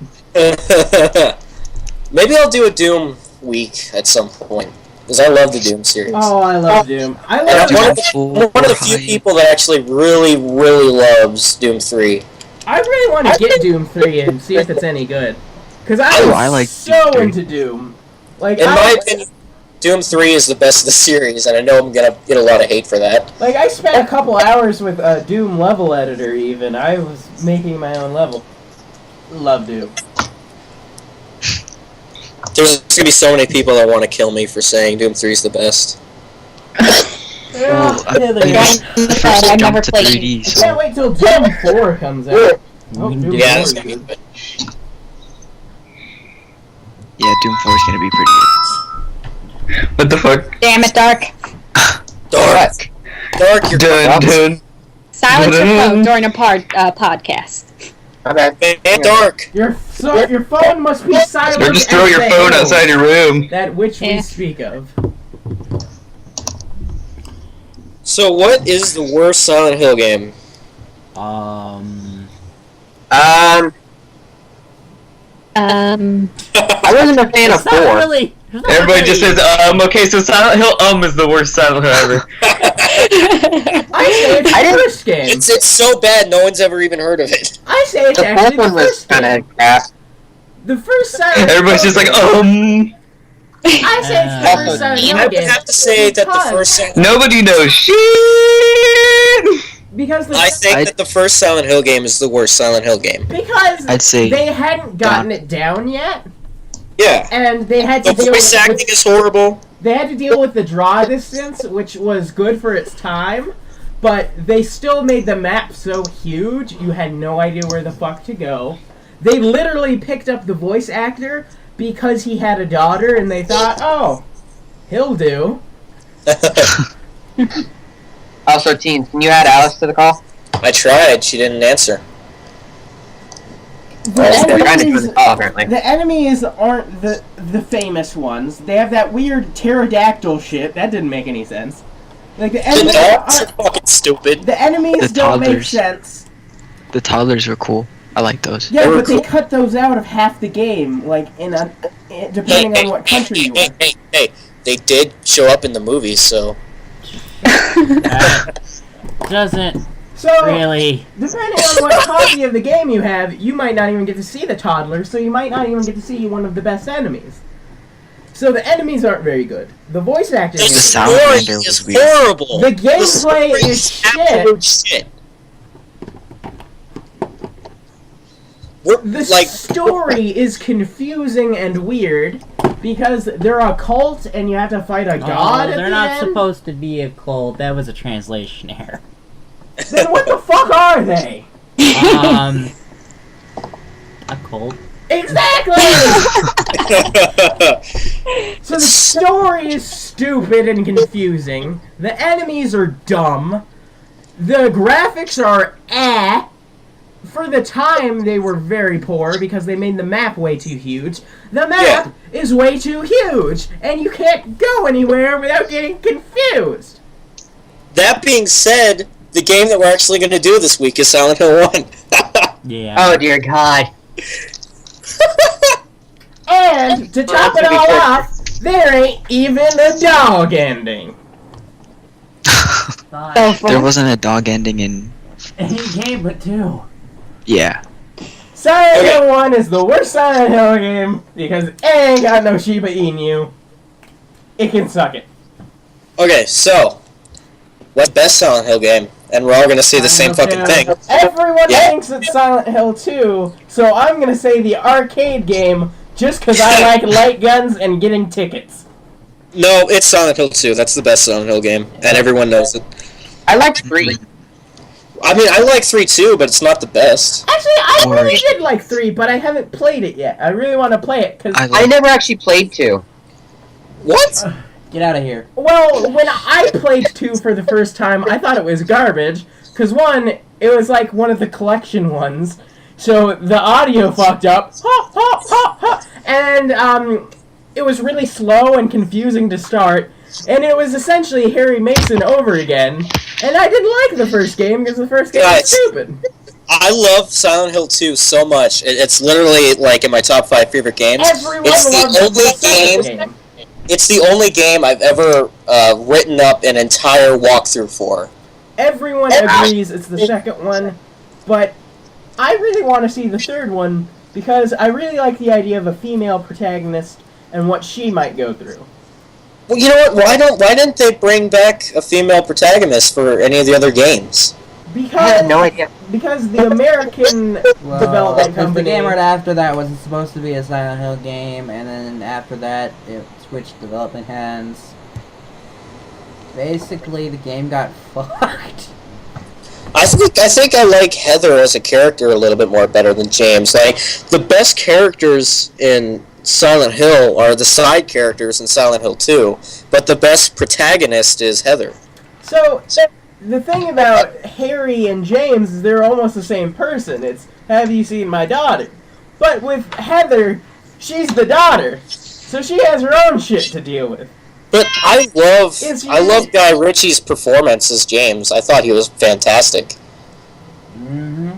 I'll do a Doom week at some point. Because I love the Doom series. Oh, I love Doom. I'm one of the few people that actually really, really loves Doom 3. I really want to get Doom 3 and see if it's any good. Because I was so into Doom. Like, in my opinion, Doom 3 is the best of the series, and I know I'm gonna get a lot of hate for that. Like, I spent a couple hours with a Doom level editor, even. I was making my own level. Love Doom. There's gonna be so many people that want to kill me for saying Doom 3 is the best. I never played. 3D, I can't wait till Doom 4 comes out. Oh, Doom 4 that's is gonna be good. good. Yeah, Doom 4 is gonna be pretty good. What the fuck? Damn it, Dark. Dark, you're Dun. Silence your phone during a podcast. Okay. Hey, Dark. Your phone must be silent. Or just throw as your the phone hill, outside your room. That which we speak of. So, what is the worst Silent Hill game? I wasn't a fan of 4. Really. Everybody just says, okay, so Silent Hill, is the worst Silent Hill ever. I say it's the first game. It's so bad, no one's ever even heard of it. I say it's The actually fourth the one was first game. kind of crap. The first Silent Everybody's Hill just like, game. I say it's the first Silent Hill I would game. have to say that the first Silent nobody knows shit. Because I think that the first Silent Hill game is the worst Silent Hill game. Because I'd say they hadn't gotten it down yet, Yeah. and they had to The deal voice acting is horrible. They had to deal with the draw distance, which was good for its time, but they still made the map so huge you had no idea where the fuck to go. They literally picked up the voice actor because he had a daughter, and they thought, oh, he'll do. Also, Teens, can you add Alice to the call? I tried, she didn't answer. They're trying to join the call, apparently. The enemies aren't the famous ones. They have that weird pterodactyl shit. That didn't make any sense. Like the The enemies dogs are aren't, fucking stupid. the enemies The don't make toddlers. sense. the toddlers were cool. I like those. Yeah, but they cut those out of half the game, like depending on what country you are. Hey, they did show up in the movies, so. That doesn't really. Depending on what copy of the game you have, you might not even get to see the toddler, so you might not even get to see one of the best enemies. So the enemies aren't very good. The voice acting The is story is horrible. The gameplay is absolute shit. The story is confusing and weird because they're a cult and you have to fight a god. They're not supposed to be a cult. That was a translation error. Then what the fuck are they? A cult. Exactly! So the story is stupid and confusing. The enemies are dumb. The graphics are For the time, they were very poor because they made the map way too huge. The map is way too huge, and you can't go anywhere without getting confused. That being said, the game that we're actually going to do this week is Silent Hill 1. Yeah. Oh dear God. And to top it all off, there ain't even a dog ending. There wasn't a dog ending in. Any game but 2. Yeah. Silent Hill 1 is the worst Silent Hill game because it ain't got no Shiba Inu. It can suck it. Okay, so what's best Silent Hill game? And we're all going to say the same fucking thing. Everyone thinks it's Silent Hill 2, so I'm going to say the arcade game just because I like light guns and getting tickets. No, it's Silent Hill 2. That's the best Silent Hill game, and everyone knows it. I like 3. I mean, I like 3 too, but it's not the best. Actually, I really did like 3, but I haven't played it yet. I really want to play it because I never actually played 2. What? Get out of here. Well, when I played 2 for the first time, I thought it was garbage. Because 1, it was like one of the collection ones, so the audio fucked up. And it was really slow and confusing to start. And it was essentially Harry Mason over again. And I didn't like the first game because the first game was stupid. I love Silent Hill 2 so much. It's literally like in my top 5 favorite games. It's the only game I've ever written up an entire walkthrough for. Everyone agrees it's the second one, but I really want to see the third one because I really like the idea of a female protagonist and what she might go through. Well, you know what? Why didn't they bring back a female protagonist for any of the other games? Because I have no idea. Because the American development company. The game right after that was supposed to be a Silent Hill game, and then after that it switched development hands. Basically, the game got fucked. I think I like Heather as a character a little bit more better than James. Like, the best characters in Silent Hill are the side characters in Silent Hill 2, but the best protagonist is Heather. So the thing about Harry and James is they're almost the same person. It's, have you seen my daughter? But with Heather, she's the daughter, so she has her own shit to deal with. But I love Guy Ritchie's performance as James. I thought he was fantastic. Mm-hmm.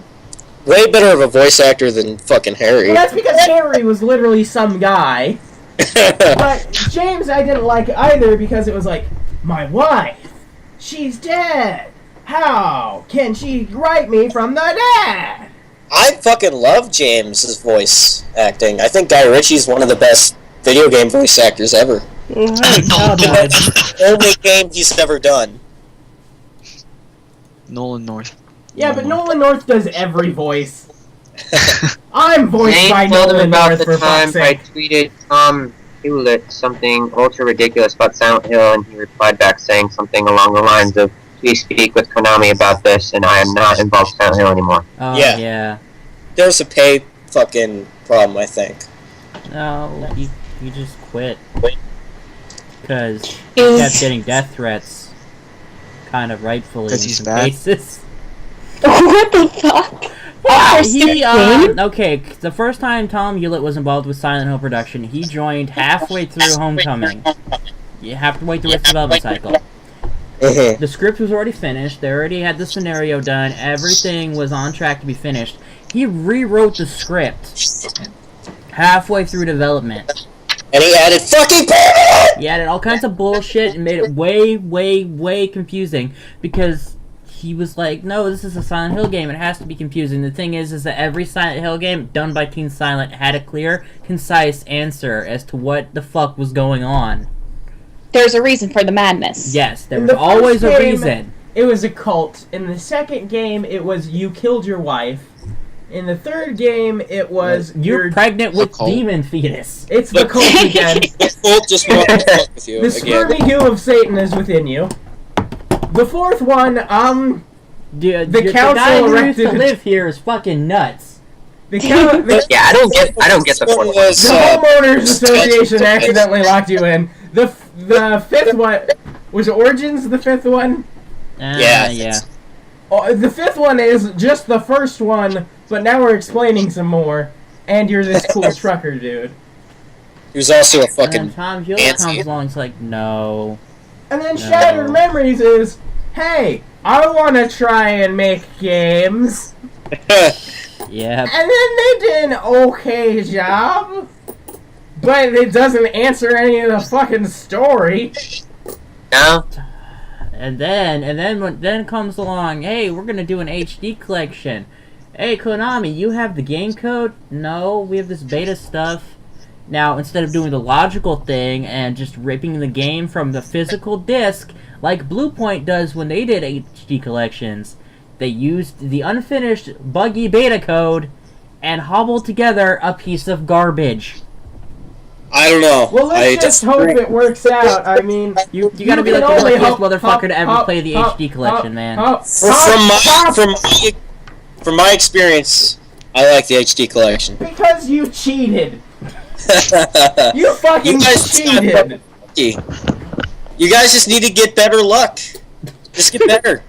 Way better of a voice actor than fucking Harry. Well, that's because Harry was literally some guy. But James I didn't like either because it was like, my wife, she's dead. How can she write me from the dead? I fucking love James's voice acting. I think Guy Ritchie's one of the best video game voice actors ever. That's the only game he's ever done. Nolan North. Yeah, but Nolan North does every voice. I'm voiced Zaine by told him Nolan about North the for time fuck's I sake. tweeted Tom Hewlett something ultra ridiculous about Silent Hill, and he replied back saying something along the lines of, "Please speak with Konami about this, and I am not involved in Silent Hill anymore." Oh, yeah. There's a pay fucking problem, I think. No, he just quit. Because he kept getting death threats, kind of rightfully in he's some bad? cases. What the fuck? Okay, the first time Tom Hewlett was involved with Silent Hill production, he joined halfway through Homecoming. You have to wait the rest of the development cycle. The script was already finished, they already had the scenario done, everything was on track to be finished. He rewrote the script halfway through development. And he added fucking parrot! He added all kinds of bullshit and made it way, way, way confusing because he was like, no, this is a Silent Hill game. It has to be confusing. The thing is that every Silent Hill game done by Team Silent had a clear, concise answer as to what the fuck was going on. There's a reason for the madness. Yes, there In was the always first a game, reason. It was a cult. In the second game, it was you killed your wife. In the third game, it was You're pregnant with cult. demon fetus. It's the cult again. The cult just won't fuck with you The again. squirmy hue of Satan is within you. The fourth one, The council guy who used to erected- live here is fucking nuts. the Yeah, I don't get the This one fourth. was, The Homeowners Association accidentally locked you in. The fifth one was Origins. The fifth one. Yeah. Oh, the fifth one is just the first one, but now we're explaining some more. And you're this cool trucker dude. He was also a And then fucking... Tom Hewitt fancy. comes along and it's like, no. And then No. Shattered Memories is, hey, I want to try and make games. Yeah. And then they did an okay job. But it doesn't answer any of the fucking story. No? And then comes along, hey, we're gonna do an HD collection. Hey, Konami, you have the game code? No, we have this beta stuff. Now, instead of doing the logical thing and just ripping the game from the physical disc, like Bluepoint does when they did HD collections, they used the unfinished, buggy beta code and hobbled together a piece of garbage. I don't know. Well, let's just hope it works out. I mean, You gotta be like the can only luckiest hope- motherfucker to ever hope- play the hope- HD collection, hope- man. hope- From my experience, I like the HD collection. Because you cheated. You fucking You guys cheated. You guys just need to get better luck. Just get better.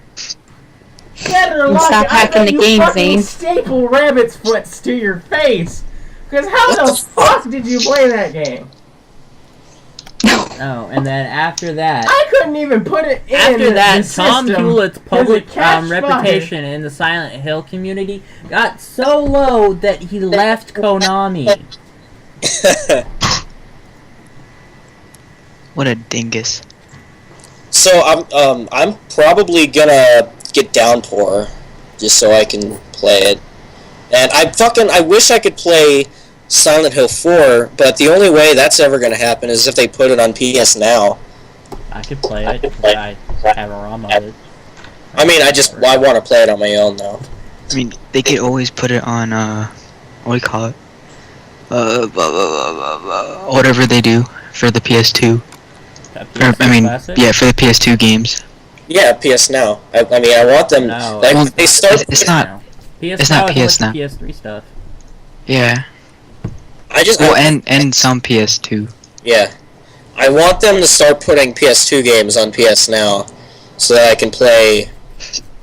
Better And luck. stop I hacking bet the you game, fucking Zaine. staple rabbit's foots to your face. Because how the fuck did you play that game? Oh, and then after that... I couldn't even put it in After that, the Tom system Hewlett's 'cause public it catch reputation in the Silent Hill community got so low that he left Konami. What a dingus. So I'm probably gonna get Downpour just so I can play it. And I wish I could play Silent Hill 4, but the only way that's ever gonna happen is if they put it on PS Now. I could play it, but I have a ROM of it. I mean, I want to play it on my own now. I mean, they could always put it on, what do you call it? Whatever they do for the PS2. Or, I mean, yeah, for the PS2 games. Yeah, PS Now. I mean, I want them. No. Like, Well, they start. it's not. PS It's not Now PS is Now. PS3 stuff. Yeah. I just. Well, and some PS2. Yeah. I want them to start putting PS2 games on PS Now, so that I can play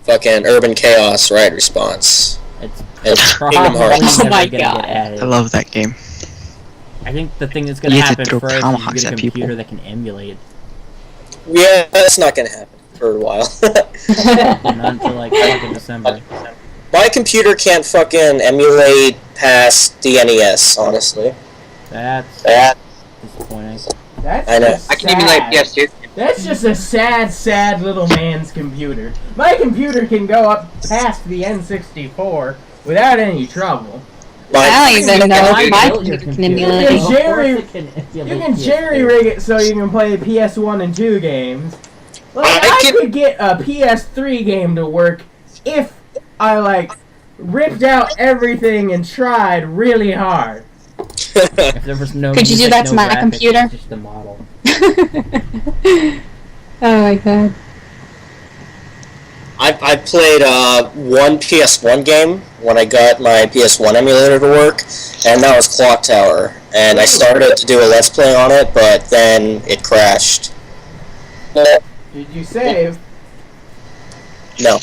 fucking Urban Chaos Right Response. It's And probably Kingdom Hearts. Oh never my gonna God. get added. I love that game. I think the thing that's gonna You have to happen throw first is you tomahawks get a at people. computer that can emulate. Yeah, that's not gonna happen for a while. Not until like fucking December. My computer can't fucking emulate past the NES, honestly. That's disappointing. That's I know. just I can emulate sad. PS2. That's just a sad little man's computer. My computer can go up past the N64 without any trouble. I don't even know I if my built your computer can computer. emulate You it. can jerry- Of course it can You emulate can PS2. jerry rig it so you can play PS1 and 2 games. Like, I could get a PS3 game to work if I, like, ripped out everything and tried really hard. If there was no Could you do music, that no to my graphics, computer? Just the model. Oh my god. I played one PS1 game when I got my PS1 emulator to work, and that was Clock Tower. And I started to do a Let's Play on it, but then it crashed. Did you save? No.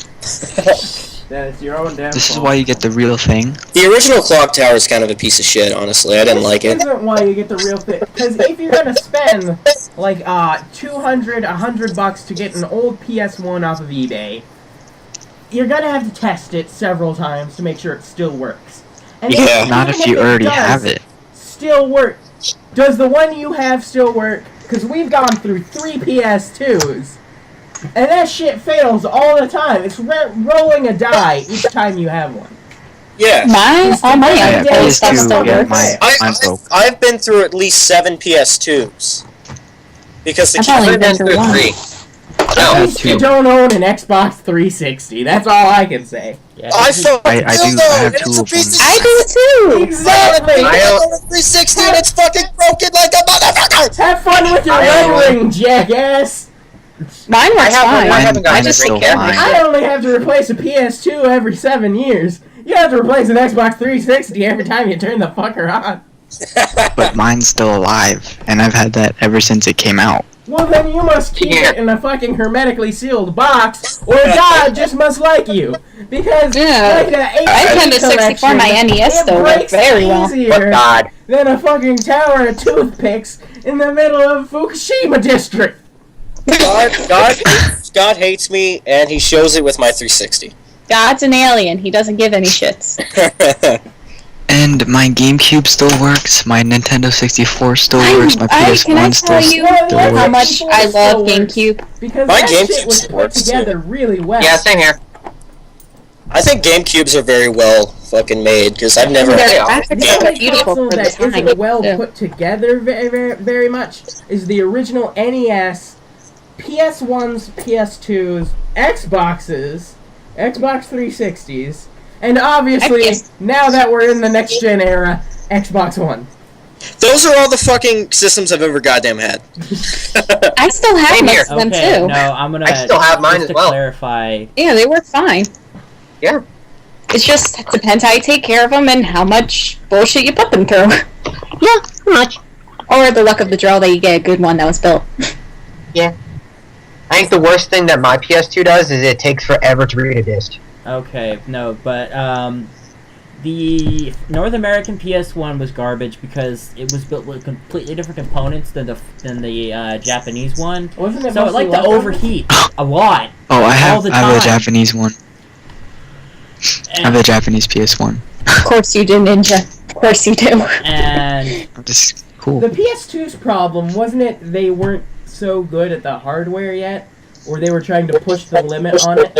That is your own damn This is fault. why you get the real thing. The original Clock Tower is kind of a piece of shit, honestly. I didn't like it. This isn't why you get the real thing. Because if you're gonna spend like $200, $100 to get an old PS1 off of eBay, you're gonna have to test it several times to make sure it still works. And Yeah. Not if you already have it. Still work. Does the one you have still work? Because we've gone through 3 PS2s, and that shit fails all the time. It's rolling a die each time you have one. Yeah. All my Yeah, other stuff PS2, still yeah, works. mine broke. I've been through at least 7 PS2s. Because the I've only I've been been through through one. 3. At No. least you don't own an Xbox 360. That's all I can say. Yeah, I this is- fucking I do- do know, I have and it's two a of piece them. of I shit. do too. Exactly. I own a 360 and it's fucking broken like a motherfucker! Have fun with your rendering, jackass. Mine works fine. I haven't gotten Mine a is great still camera. fine. I only have to replace a PS2 every 7 years. You have to replace an Xbox 360 every time you turn the fucker on. But mine's still alive, and I've had that ever since it came out. Well, then you must keep it in a fucking hermetically sealed box, or God just must like you. Because, Yeah. like the I HD tend to 64 my collection, NES it still works breaks very well. easier But God. than a fucking tower of toothpicks in the middle of Fukushima district. God hates me, and he shows it with my 360. God's an alien. He doesn't give any shits. And my GameCube still works, my Nintendo 64 still works, my Can I PS1 still tell you Well, how works. much I love GameCube? Because My that GameCube shit was put works, together really well. Yeah, same here. I think GameCubes are very well fucking made, because I've never Their had a graphics The are only beautiful console for the that time. isn't well too. put together very much is the original NES, PS1s, PS2s, Xboxes, Xbox 360s, and obviously, Yes. now that we're in the next gen era, Xbox One. Those are all the fucking systems I've ever goddamn had. I still have Same here. most of them Okay, too. no, I'm gonna. I still have mine just as to well. clarify. Yeah, they work fine. Yeah. It just depends how you take care of them and how much bullshit you put them through. Yeah, pretty much. Or the luck of the draw that you get a good one that was built. I think the worst thing that my PS2 does is it takes forever to read a disc. Okay, no, but the North American PS1 was garbage because it was built with completely different components than the Japanese one. Wasn't it So it mostly liked to leftovers? overheat a lot. Oh, I All have the I have a time. Japanese one. I have a Japanese PS1. Of course you do, Ninja. Of course you do. And I'm just cool. The PS2's problem, wasn't it they weren't so good at the hardware yet? Or they were trying to push the limit on it?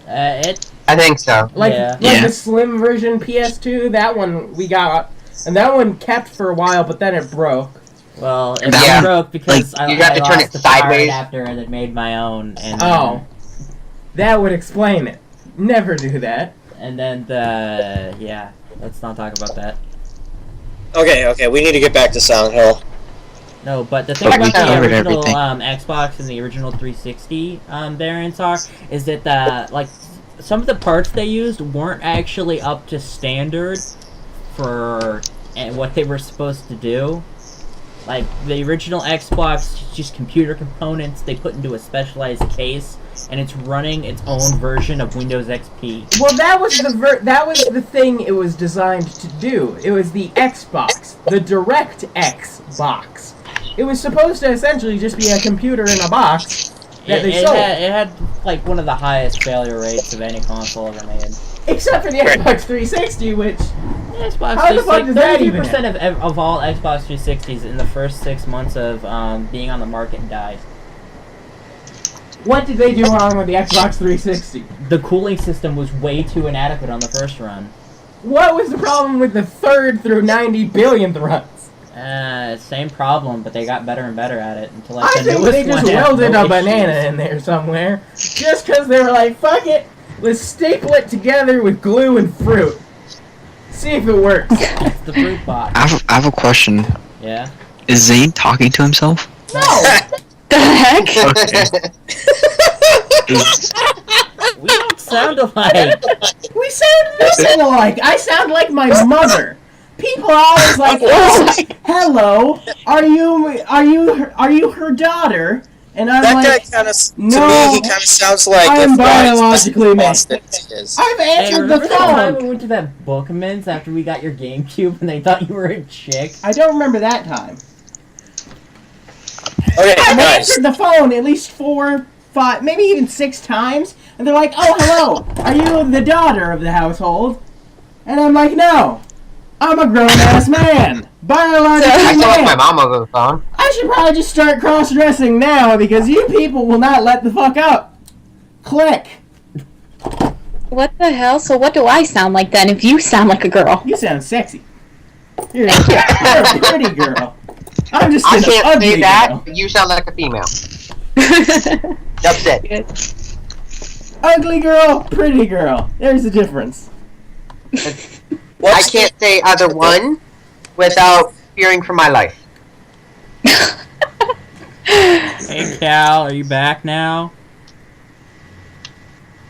it I think so. Like Yeah. the slim version PS2, that one we got, and that one kept for a while, but then it broke. well, it Yeah. broke because Like, I, you got I to turn lost it the power sideways. adapter and then made my own. And Oh. That would explain it. Never do that. and then yeah. Let's not talk about that. Okay, we need to get back to Silent Hill. No, but the thing But we about the covered original everything. Xbox and the original 360 variants is that like some of the parts they used weren't actually up to standard for what they were supposed to do. Like the original Xbox, just computer components they put into a specialized case, and it's running its own version of Windows XP. Well, that was the thing it was designed to do. It was the Xbox, the Direct X box. It was supposed to essentially just be a computer in a box that they sold. It had like one of the highest failure rates of any console ever made. Except for the Xbox 360, which... Xbox How the fuck does that even 32% of all Xbox 360s in the first 6 months of being on the market died. What did they do wrong with the Xbox 360? The cooling system was way too inadequate on the first run. What was the problem with the 3rd through 90 billionth runs? Same problem, but they got better and better at it until I like the think newest they just one had welded no a banana issues. in there somewhere. Just because they were like, fuck it, let's staple it together with glue and fruit. See if it works. It's the fruit box. I have a question. Yeah. Is Zaine talking to himself? No! The heck? Okay. We don't sound alike. We sound nothing alike. I sound like my mother. People are always like, "Oh, hello, are you her daughter?" And I'm That like, guy kind of, to no, me, he kind of sounds like I'm if biologically Boston is. I've Hey, answered remember the that time we phone. went to that Bookman's after we got your GameCube and they thought you were a chick? I don't remember that time. Okay, I've guys. answered the phone at least 4, 5, maybe even 6 times. And they're like, oh, hello, are you the daughter of the household? And I'm like, no, I'm a grown-ass man. Biologically I still like my man. mom over the phone. I should probably just start cross-dressing now because you people will not let the fuck up. Click. What the hell? So what do I sound like then if you sound like a girl? You sound sexy. You're a pretty girl. I'm just I an can't ugly say that. girl. You sound like a female. That's it. Ugly girl, pretty girl. There's the difference. I can't say either one without fearing for my life. Hey, Cal, are you back now?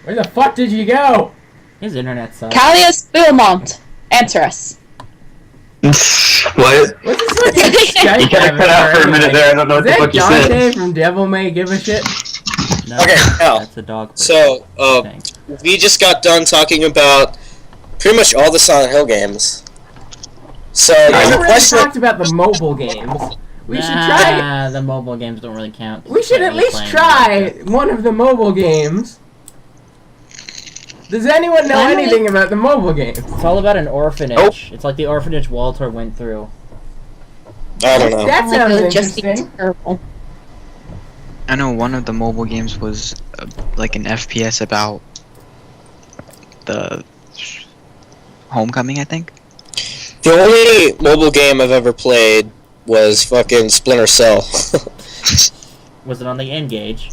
Where the fuck did you go? His internet sucks. Callius Beaumont, answer us. What? What's this fucking Skype? You kinda cut out for a minute there. I don't know what the Is fuck that you Dante said. from Devil May Give a Shit? No, Okay, Cal. that's a dog. So, thing. we just got done talking about pretty much all the Silent Hill games. So, We the never really question... talked about the mobile games. We should try. Nah, the mobile games don't really count. We should at least try one of the mobile games. Does anyone know anything about the mobile games? It's all about an orphanage. It's like the orphanage Walter went through. I don't know. That sounds Just interesting. terrible. I know one of the mobile games was like an FPS about the Homecoming, I think. The only mobile game I've ever played was fucking Splinter Cell. Was it on the N-Gage?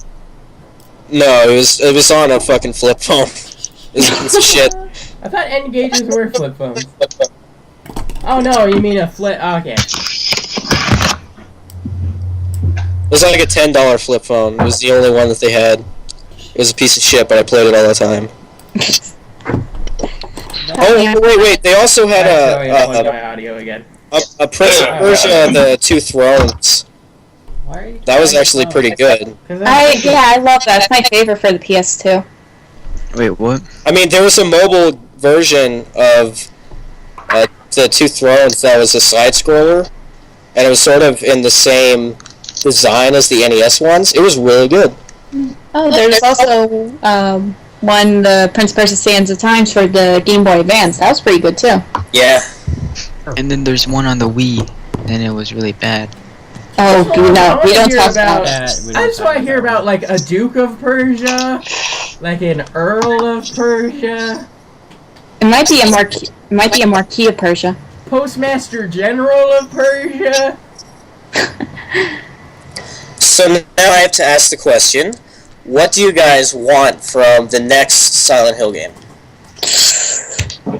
No, it was on a fucking flip phone. It was a piece of shit. I thought N-Gages were flip phones. Oh no, you mean a flip... Okay. It was like a $10 flip phone. It was the only one that they had. It was a piece of shit, but I played it all the time. Oh, wait. They also had my audio again. a Prince of Persia, the Two Thrones. Why are you That was actually pretty good. I love that. It's my favorite for the PS2. Wait, what? I mean, there was a mobile version of the Two Thrones that was a side-scroller, and it was sort of in the same design as the NES ones. It was really good. Oh, there's also one, the Prince of Persia Sands of Times for the Game Boy Advance. That was pretty good too. Yeah. And then there's one on the Wii, and it was really bad. Oh, no, we don't talk about about that. I just want to hear about like a Duke of Persia, like an Earl of Persia. It might be a Marquis. It might be a Marquis of Persia. Postmaster General of Persia. So now I have to ask the question, what do you guys want from the next Silent Hill game?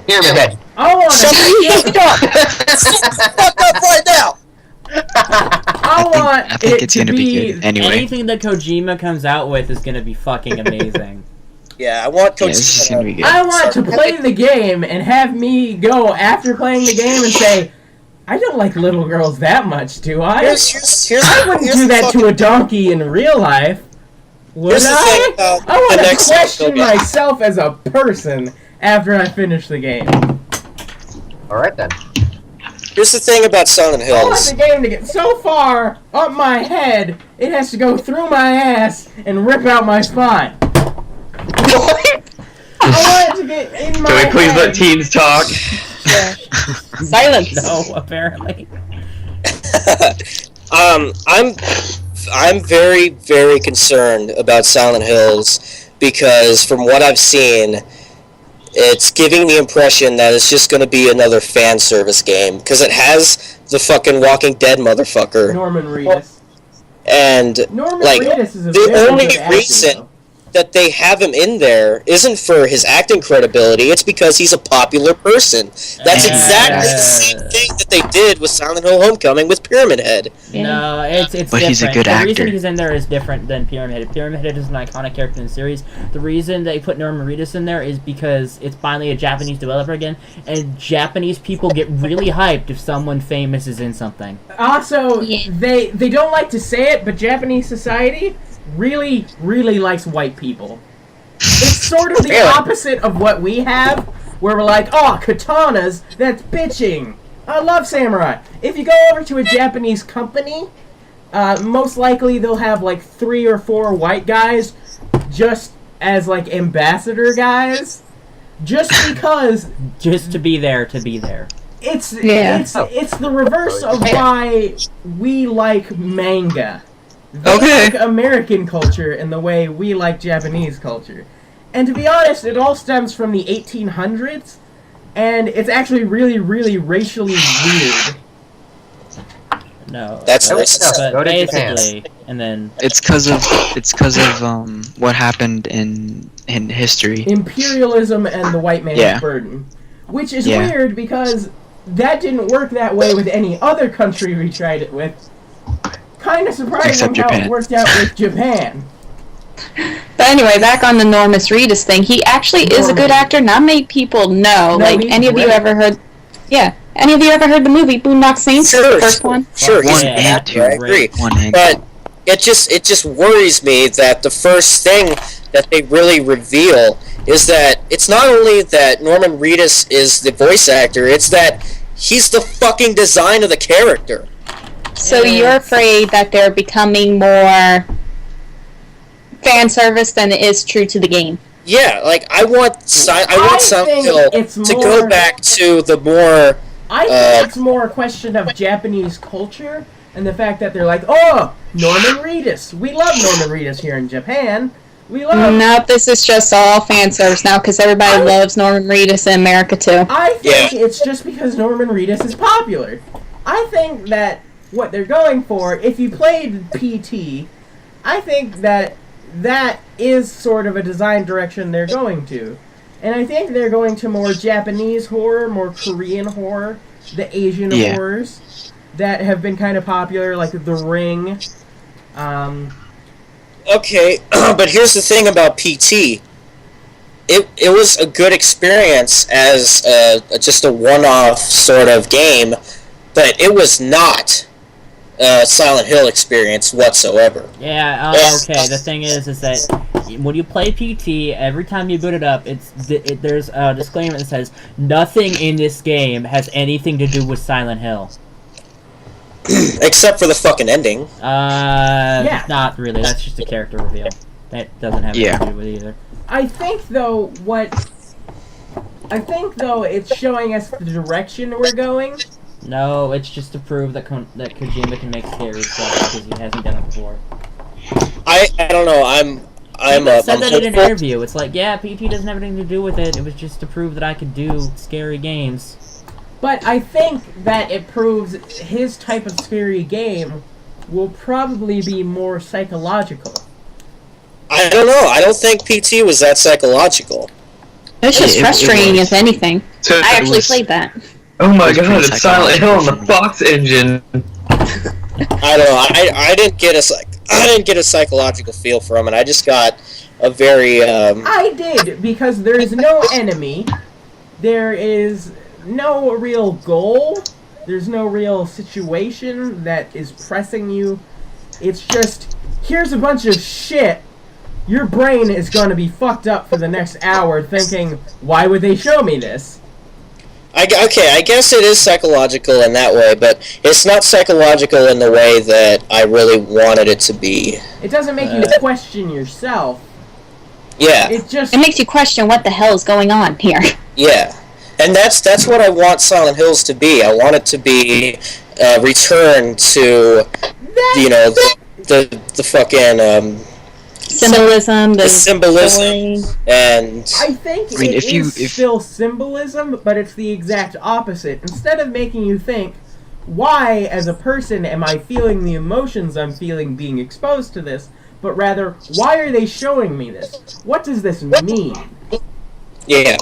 Pyramid Head. I want Shut up right now! I think it's gonna be good anyway. Anything that Kojima comes out with is gonna be fucking amazing. Yeah, I want Yeah, this is gonna be good. I want to play the game and have me go after playing the game and say, I don't like little girls that much, do I? I wouldn't do that to a donkey in real life. Would I? I want to question myself as a person after I finish the game. Alright then. Here's the thing about Silent I want Hills. the game to get so far up my head, it has to go through my ass and rip out my spine. I want it to get in my Can we please head. let teens talk? Silence. No, apparently. I'm very, very concerned about Silent Hills because from what I've seen, it's giving the impression that it's just going to be another fan service game because it has the fucking Walking Dead motherfucker. Norman Reedus. And Norman like Reedus is a the very only good actor, reason though. that they have him in there isn't for his acting credibility, it's because he's a popular person. That's exactly the same thing that they did with Silent Hill Homecoming with Pyramid Head. No, it's But different. he's a good the actor. reason he's in there is different than Pyramid Head. Pyramid Head is an iconic character in the series. The reason they put Norman Reedus in there is because it's finally a Japanese developer again, and Japanese people get really hyped if someone famous is in something. Also, Yeah. they don't like to say it, but Japanese society really, really likes white people. It's sort of the opposite of what we have, where we're like, oh, katanas, that's bitching. I love samurai. If you go over to a Japanese company, most likely they'll have like 3 or 4 white guys just as like ambassador guys, just because Just to be there, to be there. it's the reverse of why we like manga. They Okay. like American culture in the way we like Japanese culture. And to be honest, it all stems from the 1800s, and it's actually really, really racially weird. No. That's Go racist. But to Japan. basically, and then It's because of what happened in history. Imperialism and the white man's Yeah. burden. Which is Yeah. weird because that didn't work that way with any other country we tried it with. Kind of surprising Except how it Japan. worked out with Japan. But anyway, back on the Normus Reedus thing. He actually is a good actor. Not many people know. No, like, he's any of you great. ever heard... Yeah. Any of you ever heard the movie Boondock Saints? Sure, The first one? Sure, he's One an and actor, two, I agree. One and But it just worries me that the first thing that they really reveal is that it's not only that Norman Reedus is the voice actor, it's that he's the fucking design of the character. So you're afraid that they're becoming more fan service than it is true to the game. Yeah, like I want Silent think Hill it's to more- go back to the more I think it's more a question of Japanese culture and the fact that they're like, oh, Norman Reedus. We love Norman Reedus here in Japan. We love... Nope, this is just all fan service now because everybody loves Norman Reedus in America too. I think it's just because Norman Reedus is popular. I think that what they're going for, if you played PT, I think that that is sort of a design direction they're going to. And I think they're going to more Japanese horror, more Korean horror, the Asian horrors that have been kind of popular, like The Ring. Okay, but here's the thing about PT. It was a good experience as just a one-off sort of game, but it was not a Silent Hill experience whatsoever. yeah, okay. The thing is that when you play PT, every time you boot it up, there's a disclaimer that says nothing in this game has anything to do with Silent Hill. Except for the fucking ending. Not really. That's just a character reveal. That doesn't have anything to do with it either. I think though it's showing us the direction we're going. No, it's just to prove that that Kojima can make scary stuff because he hasn't done it before. I don't know. He said that in an hopeful. interview. It's like, yeah, PT doesn't have anything to do with it. It was just to prove that I could do scary games. But I think that it proves his type of scary game will probably be more psychological. I don't know. I don't think PT was that psychological. It's just frustrating, if anything. So I it actually was- played that. Oh my It was god, pretty it's Silent Hill on the Fox engine. I don't know. I didn't get a psychological feel from it. I just got a very I did, because there is no enemy, there is no real goal, there's no real situation that is pressing you. It's just, here's a bunch of shit. Your brain is going to be fucked up for the next hour thinking, why would they show me this? Okay, I guess it is psychological in that way, but it's not psychological in the way that I really wanted it to be. It doesn't make you question yourself. Yeah. It makes you question what the hell is going on here. Yeah. And that's what I want Silent Hills to be. I want it to be a return to, you know, the fucking, Symbolism, the symbolism, story. and... I think it is still symbolism, but it's the exact opposite. Instead of making you think, why, as a person, am I feeling the emotions I'm feeling being exposed to this, but rather, why are they showing me this? What does this mean? Yeah.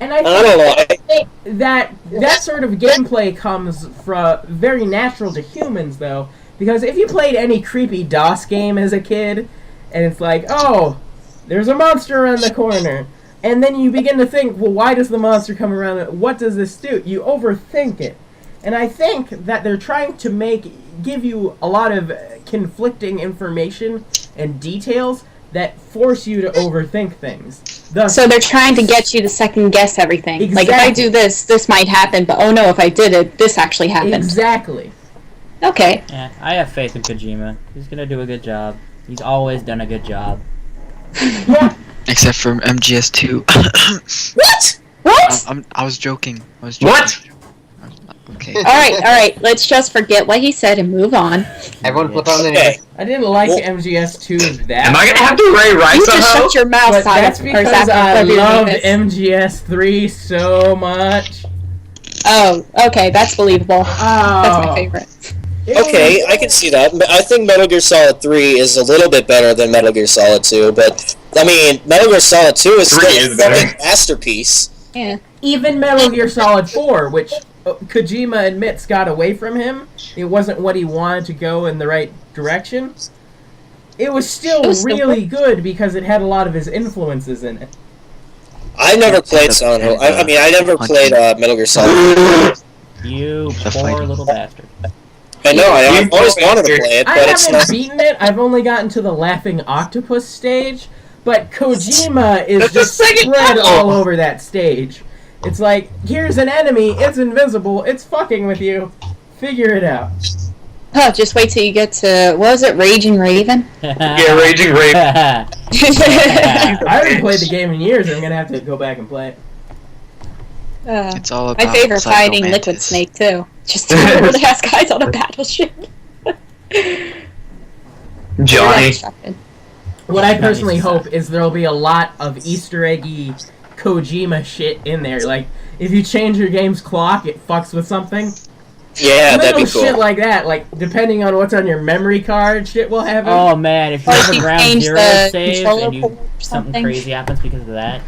And I think that sort of gameplay comes from very natural to humans, though, because if you played any creepy DOS game as a kid, and it's like, oh, there's a monster around the corner, and then you begin to think, well, why does the monster come around? What does this do? You overthink it. And I think that they're trying to give you a lot of conflicting information and details that force you to overthink things. Thus, So they're trying to get you to second guess everything. Like, if I Exactly. do this, this might happen, but oh no, if I did it, this actually happened. Exactly. Okay. Yeah, I have faith in Kojima. He's gonna do a good job. He's always done a good job. Yeah, Except for MGS2. What? What? I was joking. What? Okay. Alright, let's just forget what he said and move on. Everyone flip on the Okay. news. I didn't like Well- MGS2 that Am I gonna have to rewrite You just somehow? shut your mouth, But Simon. that's or because Zach, I whatever your love name is. MGS3 so much. Oh, okay, that's believable. That's my favorite. Okay, I can see that. I think Metal Gear Solid 3 is a little bit better than Metal Gear Solid 2, but I mean, Metal Gear Solid 2 is 3 still is a better. fucking masterpiece. Yeah. Even Metal Gear Solid 4, which Kojima admits got away from him, it wasn't what he wanted to go in the right direction. It was still really good because it had a lot of his influences in it. I never played Silent Hill. I mean, I never played Metal Gear Solid. You The poor fighting. little bastard. I know, I've You always poor wanted to bastard. play it, I but it's haven't not. beaten it, I've only gotten to the Laughing Octopus stage, but Kojima is That's the just second spread level. all over that stage. It's like, here's an enemy, it's invisible, it's fucking with you. Figure it out. Oh, just wait till you get to, what was it, Raging Raven? Yeah, Raging Rape. I haven't played the game in years, I'm gonna have to go back and play it. It's all about My favorite Psycho fighting Mantis. Liquid Snake, too. Just old ass guys on a battleship. Johnny. What I That personally needs to hope is there'll be a lot of Easter eggy Kojima shit in there. Like, if you change your game's clock, it fucks with something. Yeah, that'd Little be cool. shit like that, like, depending on what's on your memory card, shit will happen. Oh man, if you Or have if a you ground change zero the save controller and you port or something something. crazy happens because of that.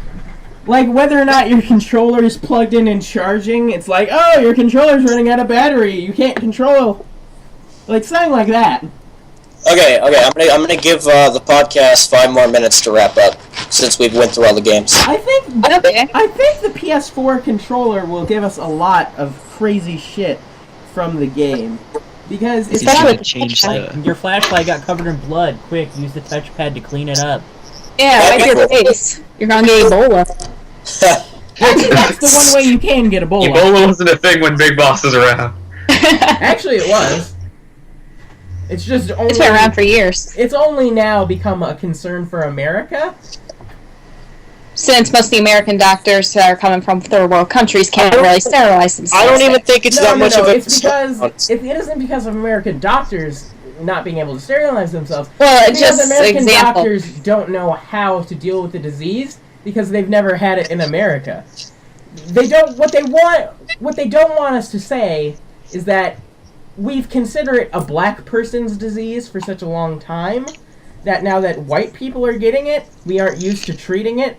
Like, whether or not your controller is plugged in and charging, it's like, oh, your controller's running out of battery, you can't control. Like, something like that. Okay, I'm gonna give the podcast 5 more minutes to wrap up, since we've went through all the games. I think Okay. the PS4 controller will give us a lot of crazy shit from the game. Because it's He's Especially gonna with the change touchpad. the. Your flashlight got covered in blood. Quick, use the touchpad to clean it up. Yeah, That'd right be your cool. face. You're gonna get Ebola. Actually, that's the one way you can get Ebola. Ebola wasn't a thing when Big Boss was around. Actually, it was. It's just only... It's been around for years. It's only now become a concern for America. Since most of the American doctors that are coming from third world countries can't really sterilize themselves. I don't even think it's that much of a it's because... It isn't because of American doctors not being able to sterilize themselves. Well, It's it's because just American example. doctors don't know how to deal with the disease because they've never had it in America. They don't... What they don't want us to say is that we've considered it a black person's disease for such a long time that now that white people are getting it, we aren't used to treating it.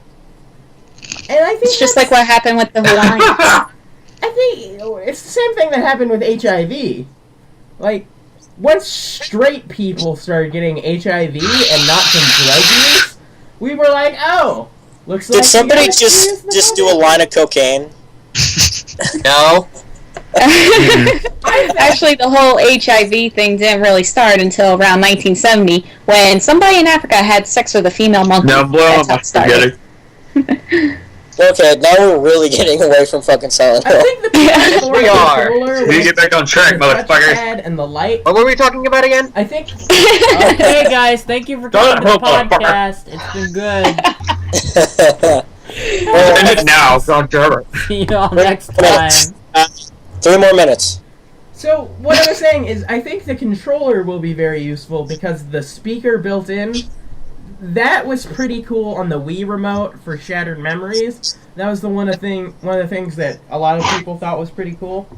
And I think It's just like what happened with the Hawaiian. I think it's the same thing that happened with HIV. Like, once straight people started getting HIV and not from drug use, we were like, oh, looks like Did somebody we gotta use the just do a line of cocaine? No. Actually, the whole HIV thing didn't really start until around 1970 when somebody in Africa had sex with a female monkey. Now blow That's up how my it started. spaghetti. Okay, now we're really getting away from fucking Silent I Hill. think the PS4 We are. controller We with get back on track, the motherfuckers. touchpad and the light. What were we talking about again? I think Okay, guys, thank you for coming to the podcast. It's been good. End it now. God damn it. See y'all next time. 3 more minutes. so. What I was saying is, I think the controller will be very useful because the speaker built in. That was pretty cool on the Wii remote for Shattered Memories. That was one of the things that a lot of people thought was pretty cool.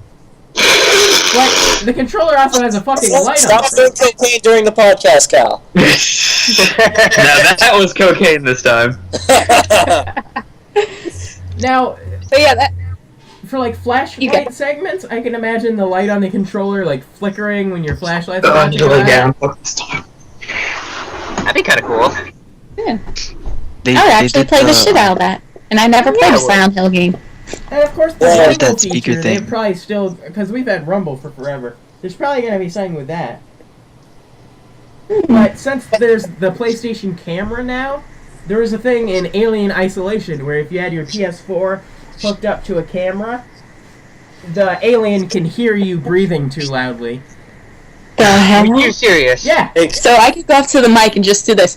But the controller also has a fucking light on Stop it. doing cocaine during the podcast, Cal. Now that was cocaine this time. Now, But yeah, that, for like You flashlight got- segments, I can imagine the light on the controller like flickering when your flashlight's Oh, about to go really out. down. Fuck this time. That'd be kind of cool. They, I would they actually did play the shit out of that. And I never played a Silent Hill game. And of course, the Yeah, Rumble that speaker feature, they've thing. probably still, because we've had Rumble for forever, there's probably going to be something with that. But since there's the PlayStation camera now, there was a thing in Alien Isolation where if you had your PS4 hooked up to a camera, the alien can hear you breathing too loudly. The hell? Are you serious? Yeah! So I could go up to the mic and just do this.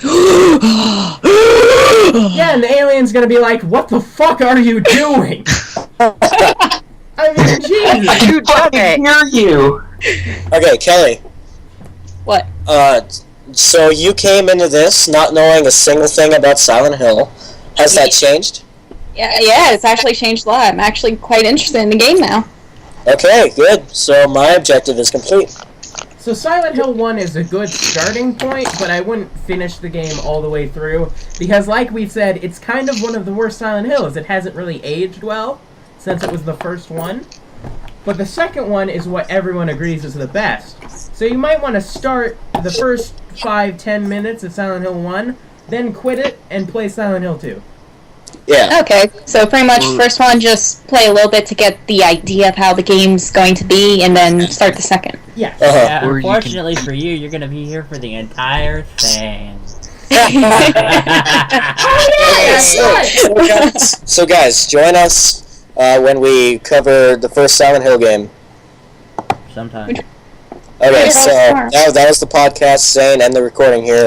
Yeah, and the alien's gonna be like, "What the fuck are you doing?" I mean, Jesus. You done it! hear you. Okay, Kelley. What? So you came into this not knowing a single thing about Silent Hill. Has that changed? Yeah, it's actually changed a lot. I'm actually quite interested in the game now. Okay, good. So my objective is complete. So Silent Hill 1 is a good starting point, but I wouldn't finish the game all the way through, because like we've said, it's kind of one of the worst Silent Hills. It hasn't really aged well, since it was the first one. But the second one is what everyone agrees is the best. So you might want to start the first 5-10 minutes of Silent Hill 1, then quit it and play Silent Hill 2. Yeah. Okay, so pretty much first one, just play a little bit to get the idea of how the game's going to be, and then start the second. Yeah. Yeah, Or you unfortunately for you, you're gonna be here for the entire thing. So guys, join us when we cover the first Silent Hill game. Sometime. Okay, Yeah, so that's smart. that was the podcast, Zaine, and the recording here.